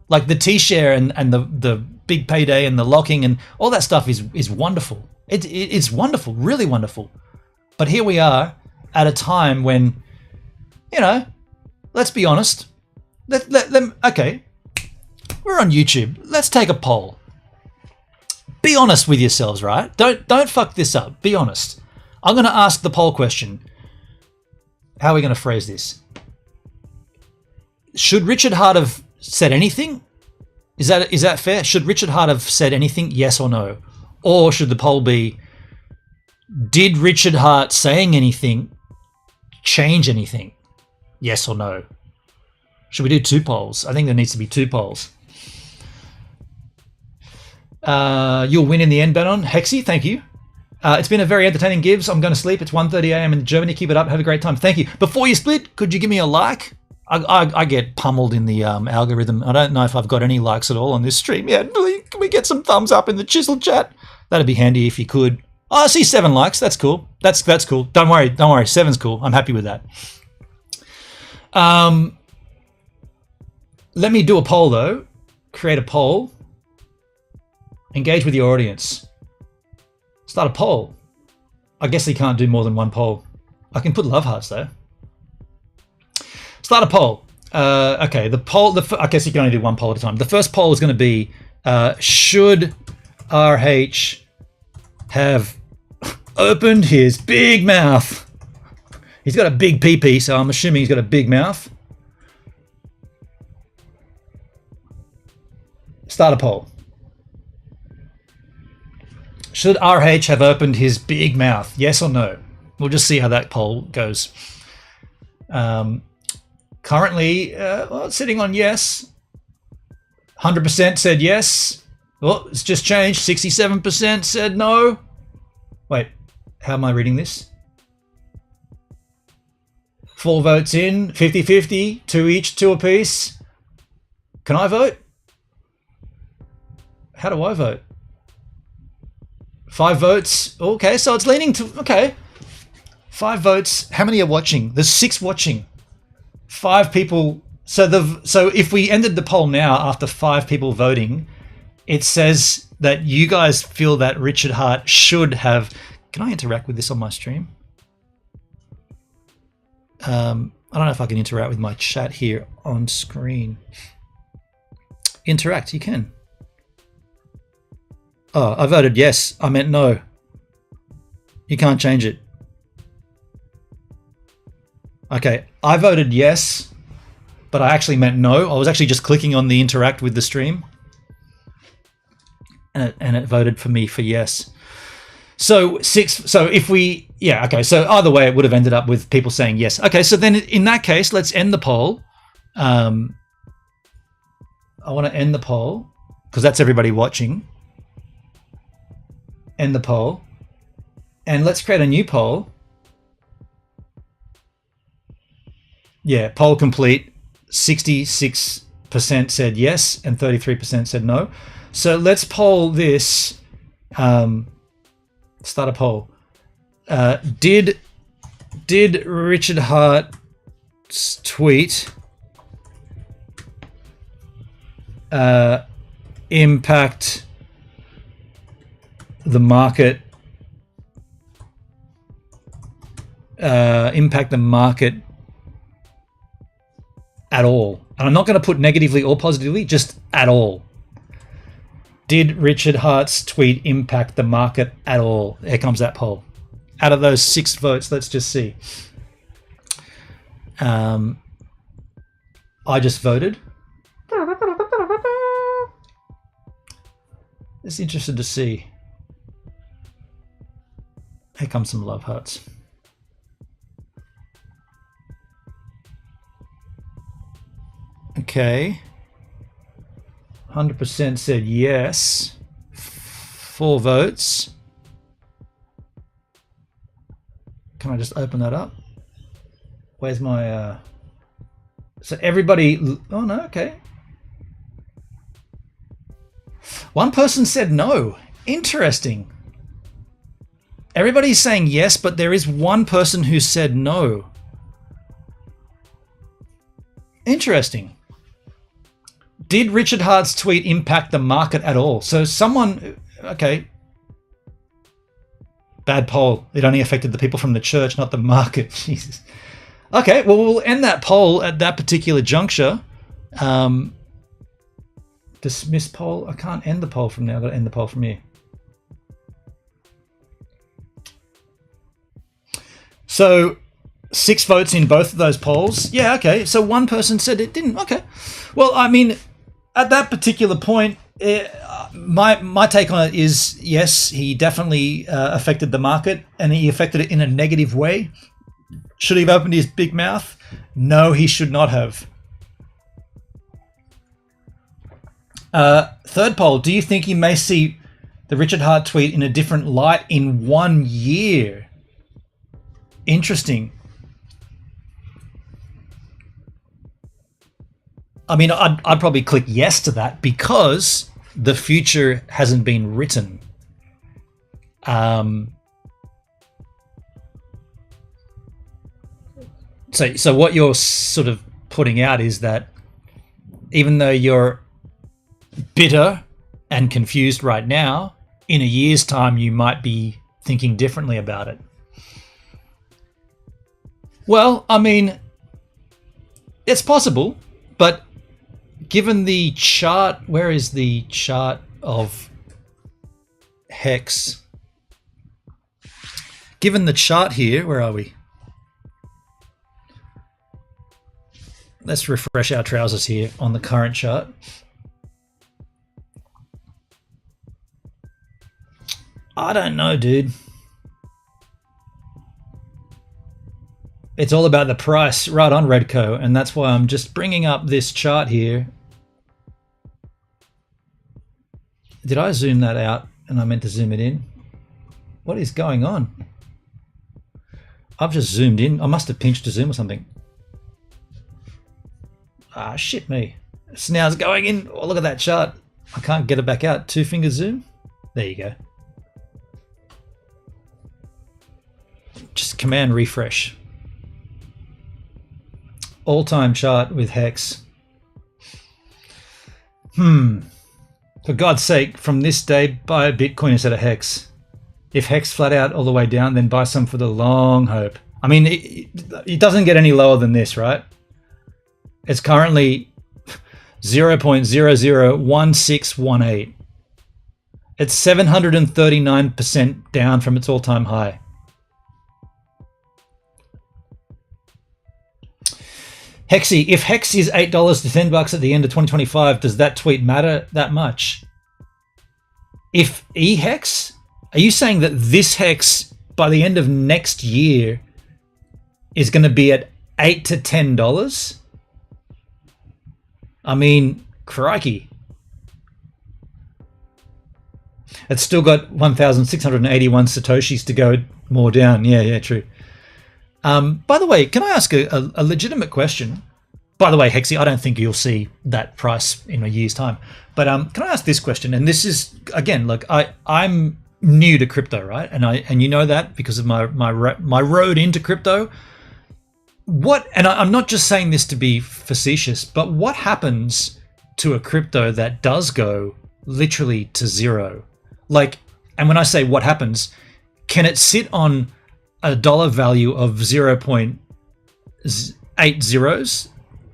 Like the T-share and the big payday and the locking and all that stuff is wonderful. It's wonderful, really wonderful. But here we are at a time when, let's be honest. Okay, we're on YouTube. Let's take a poll. Be honest with yourselves, right? Don't fuck this up. Be honest. I'm going to ask the poll question. How are we going to phrase this? Should Richard Hart have said anything? Is that fair? Should Richard Hart have said anything? Yes or no? Or should the poll be, did Richard Hart saying anything change anything? Yes or no? Should we do two polls? I think there needs to be two polls. You'll win in the end, Benon. Hexy, thank you. It's been a very entertaining gives. I'm going to sleep. It's 1:30 a.m. in Germany. Keep it up. Have a great time. Thank you. Before you split, could you give me a like? I get pummeled in the algorithm. I don't know if I've got any likes at all on this stream yet. Can we get some thumbs up in the chisel chat? That'd be handy if you could. Oh, I see 7 likes. That's cool. That's cool. Don't worry. 7's cool. I'm happy with that. let me do a poll though. Create a poll. Engage with your audience. Start a poll. I guess you can't do more than one poll. I can put love hearts though. Start a poll. Okay, the poll. I guess you can only do one poll at a time. The first poll is going to be: should RH have opened his big mouth? He's got a big pee-pee, so I'm assuming he's got a big mouth. Start a poll. Should RH have opened his big mouth? Yes or no? We'll just see how that poll goes. Currently, well, it's sitting on yes. 100% said yes. Well, it's just changed. 67% said no. Wait, how am I reading this? 4 votes in, 50-50, 2 each, 2 apiece. Can I vote? How do I vote? 5 votes. Okay, so it's leaning to... Okay. 5 votes. How many are watching? There's 6 watching. 5 people... So if we ended the poll now after 5 people voting, it says that you guys feel that Richard Hart should have... Can I interact with this on my stream? I don't know if I can interact with my chat here on screen. Interact, you can. Oh, I voted yes. I meant no. You can't change it. Okay, I voted yes, but I actually meant no. I was actually just clicking on the interact with the stream. And it voted for me for yes. So if we, yeah, okay. So either way, it would have ended up with people saying yes. Okay, so then in that case, let's end the poll. I want to end the poll because that's everybody watching. End the poll. And let's create a new poll. Yeah, poll complete. 66% said yes and 33% said no. So let's poll this. Start a poll. Did Richard Hart's tweet impact the market? Impact the market at all? And I'm not going to put negatively or positively, just at all. Did Richard Hart's tweet impact the market at all? Here comes that poll. Out of those 6 votes, let's just see. I just voted. Just interested to see. Here comes some love hearts. Okay. 100% said yes. 4 votes. Can I just open that up? Where's my... So everybody... Oh, no, okay. 1 person said no. Interesting. Everybody's saying yes, but there is 1 person who said no. Interesting. Did Richard Hart's tweet impact the market at all? So someone... Okay. Bad poll. It only affected the people from the church, not the market. Jesus. Okay, well, we'll end that poll at that particular juncture. Dismiss poll. I can't end the poll from now. I've got to end the poll from here. So 6 votes in both of those polls. Yeah, okay. So 1 person said it didn't. Okay. Well, I mean, at that particular point, my take on it is, yes, he definitely affected the market, and he affected it in a negative way. Should he have opened his big mouth? No, he should not have. Third poll, do you think you may see the Richard Hart tweet in a different light in 1 year? Interesting. I mean, I'd probably click yes to that because the future hasn't been written. So what you're sort of putting out is that even though you're bitter and confused right now, in a year's time you might be thinking differently about it. Well, I mean, it's possible, but given the chart, where is the chart of HEX? Given the chart here, where are we? Let's refresh our trousers here on the current chart. I don't know, dude. It's all about the price, right on Redco, and that's why I'm just bringing up this chart here. Did I zoom that out and I meant to zoom it in? What is going on? I've just zoomed in. I must have pinched to zoom or something. Ah, shit me. It's now going in. Oh, look at that chart. I can't get it back out. 2-finger zoom. There you go. Just command refresh. All-time chart with HEX. For God's sake, from this day, buy a Bitcoin instead of HEX. If HEX flat out all the way down, then buy some for the long hope. I mean, it doesn't get any lower than this, right? It's currently 0.001618. It's 739% down from its all-time high. Hexy, if HEX is $8 to $10 at the end of 2025, does that tweet matter that much? If HEX, are you saying that this HEX by the end of next year is going to be at $8 to $10? I mean, crikey. It's still got 1,681 Satoshis to go more down. Yeah, true. By the way, can I ask a legitimate question? By the way, Hexy, I don't think you'll see that price in a year's time. But can I ask this question? And this is, again, look, I'm new to crypto, right? And you know that because of my road into crypto. And I'm not just saying this to be facetious, but what happens to a crypto that does go literally to zero? Like, and when I say what happens, can it sit on a dollar value of 0.8 zeros?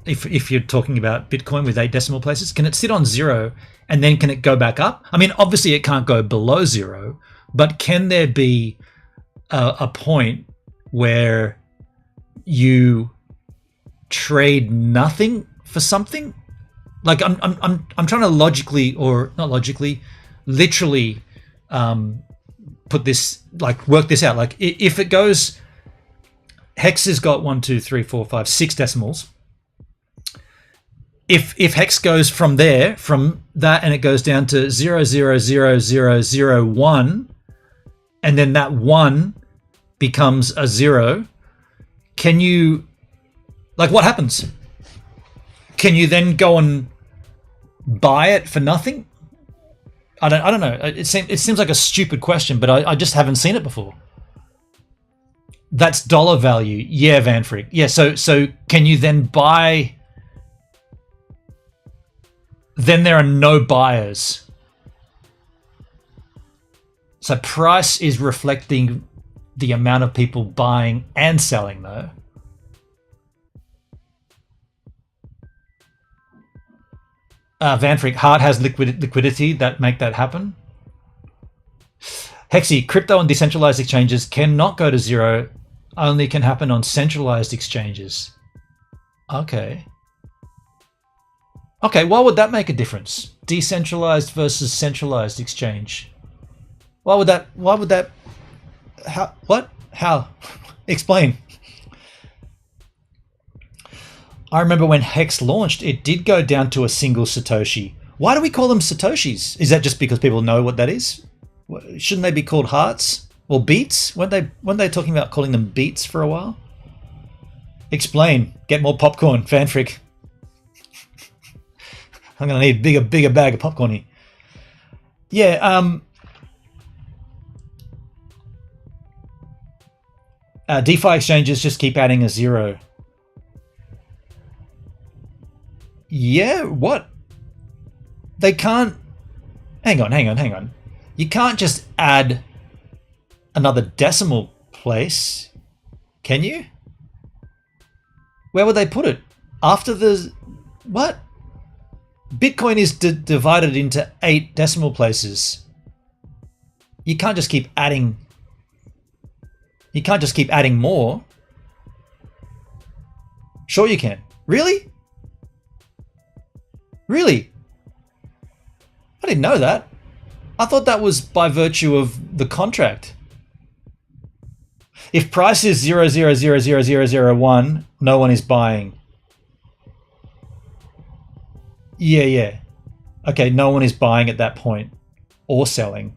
If you're talking about Bitcoin with 8 decimal places, can it sit on zero and then can it go back up? I mean, obviously it can't go below zero, but can there be a point where you trade nothing for something? Like I'm trying to logically, or not logically, literally put this, like work this out. Like if it goes, HEX has got 1, 2, 3, 4, 5, 6 decimals. If HEX goes from there, from that, and it goes down to 0.00001, and then that 1 becomes a 0, can you, like, what happens? Can you then go and buy it for nothing? I don't know. It seems like a stupid question, but I just haven't seen it before. That's dollar value. Yeah, Van Freak. Yeah, so can you then buy? Then there are no buyers. So price is reflecting the amount of people buying and selling, though. Van Freak, hard has liquidity that make that happen. Hexy, crypto and decentralized exchanges cannot go to zero, only can happen on centralized exchanges. Okay, why would that make a difference? Decentralized versus centralized exchange. Why would that, how, what? How? Explain. I remember when HEX launched, it did go down to a single Satoshi. Why do we call them Satoshis? Is that just because people know what that is? Shouldn't they be called hearts or beats? Weren't they talking about calling them beats for a while? Explain. Get more popcorn, Fanfrick. I'm gonna need a bigger bag of popcorn here. Yeah. DeFi exchanges just keep adding a 0. Yeah, what? They can't... Hang on. You can't just add another decimal place, can you? Where would they put it? After the... What? Bitcoin is divided into 8 decimal places. You can't just keep adding... You can't just keep adding more. Sure you can. Really? Really? I didn't know that. I thought that was by virtue of the contract. If price is 0.0000001, no one is buying. Yeah. Okay, no one is buying at that point or selling.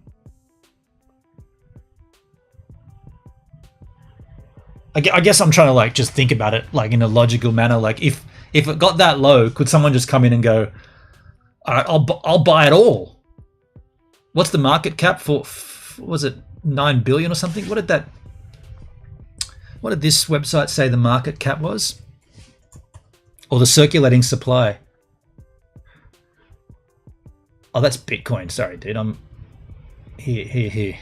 I guess I'm trying to like just think about it like in a logical manner. Like if it got that low, could someone just come in and go, all right, I'll buy it all? What's the market cap for? Was it 9 billion or something? What did this website say the market cap was? Or the circulating supply? Oh, that's Bitcoin. Sorry, dude. I'm here.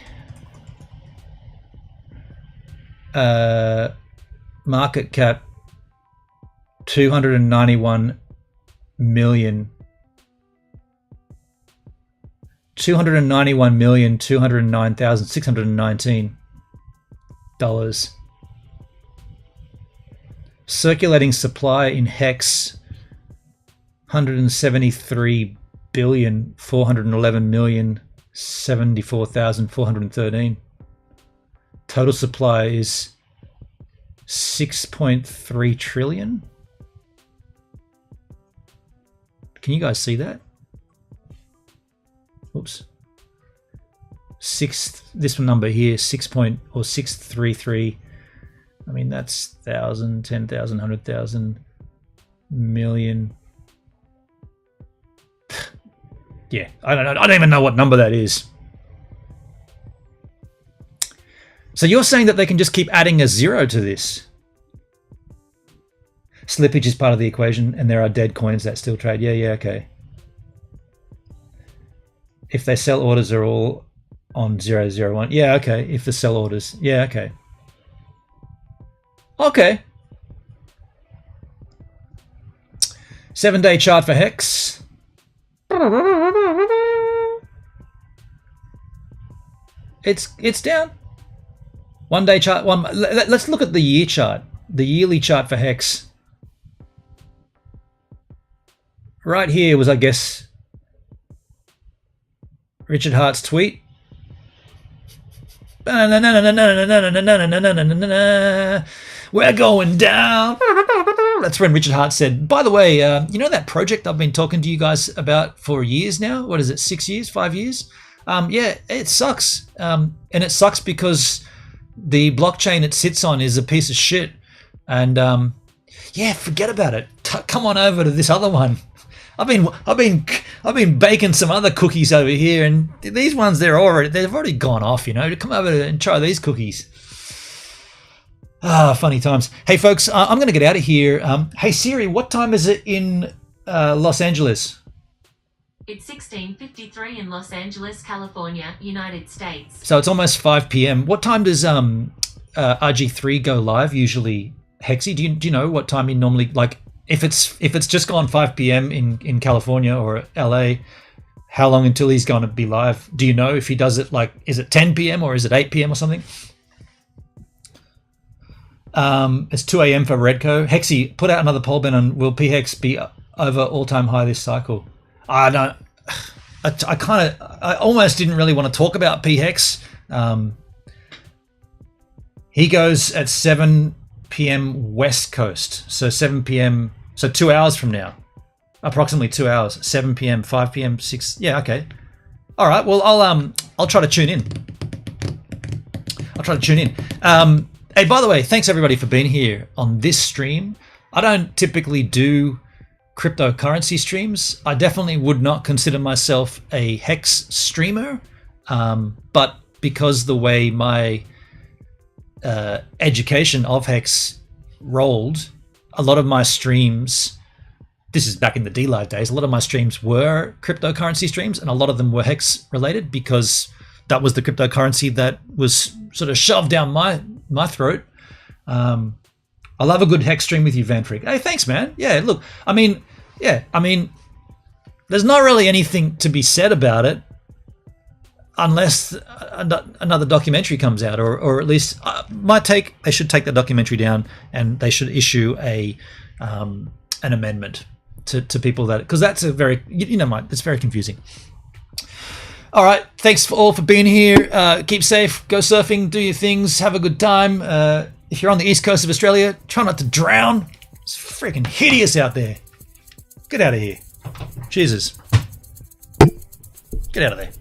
Market cap 291 million. $209,209,619. Circulating supply in HEX 173,411,074,413. Total supply is 6.3 trillion. Can you guys see that? Oops. This number here, 633. I mean, that's 1,000, 10,000, 100,000, million. Yeah, I don't even know what number that is. So you're saying that they can just keep adding a zero to this? Slippage is part of the equation, and there are dead coins that still trade. Yeah, okay. If they sell orders are all on 001. Yeah, okay. If the sell orders. Yeah, okay. Okay. 7-day chart for HEX. It's down. 1-day chart. Let's look at the year chart. The yearly chart for HEX. Right here was, I guess, Richard Hart's tweet. We're going down. That's when Richard Hart said, by the way, you know that project I've been talking to you guys about for years now? What is it, 6 years, 5 years? Yeah, it sucks. And it sucks because the blockchain it sits on is a piece of shit. And yeah, forget about it. Come on over to this other one. I've been baking some other cookies over here, and these ones they've already gone off. You know, come over and try these cookies. Funny times. Hey folks, I'm going to get out of here. Hey Siri, what time is it in Los Angeles? It's 16:53 in Los Angeles, California, United States. So it's almost 5 p.m. What time does RG3 go live usually? Hexy, do you know what time you normally like? If it's just gone 5 p.m. in California or LA, how long until he's going to be live? Do you know if he does it like, is it 10 p.m. or is it 8 p.m. or something? It's 2 a.m. for Redco. Hexy, put out another poll, Ben, on will PHEX be over all-time high this cycle? I don't. I almost didn't really want to talk about PHEX. He goes at 7 p.m. West Coast, so 7 p.m. so 2 hours from now, approximately 2 hours. 7 p.m., 5 p.m., 6. Yeah, okay. All right. Well, I'll try to tune in. Hey, by the way, thanks everybody for being here on this stream. I don't typically do cryptocurrency streams. I definitely would not consider myself a HEX streamer, but because the way my education of HEX rolled, a lot of my streams this is back in the DLive days, a lot of my streams were cryptocurrency streams, and a lot of them were HEX related because that was the cryptocurrency that was sort of shoved down my throat. I love a good HEX stream with you, Van Freak. Hey, thanks, man. Yeah, look, I mean, there's not really anything to be said about it unless another documentary comes out, or at least my take, they should take the documentary down and they should issue an amendment to people that, because that's a very, it's very confusing. All right, thanks all for being here. Keep safe, go surfing, do your things, have a good time. If you're on the east coast of Australia, try not to drown. It's freaking hideous out there. Get out of here. Jesus. Get out of there.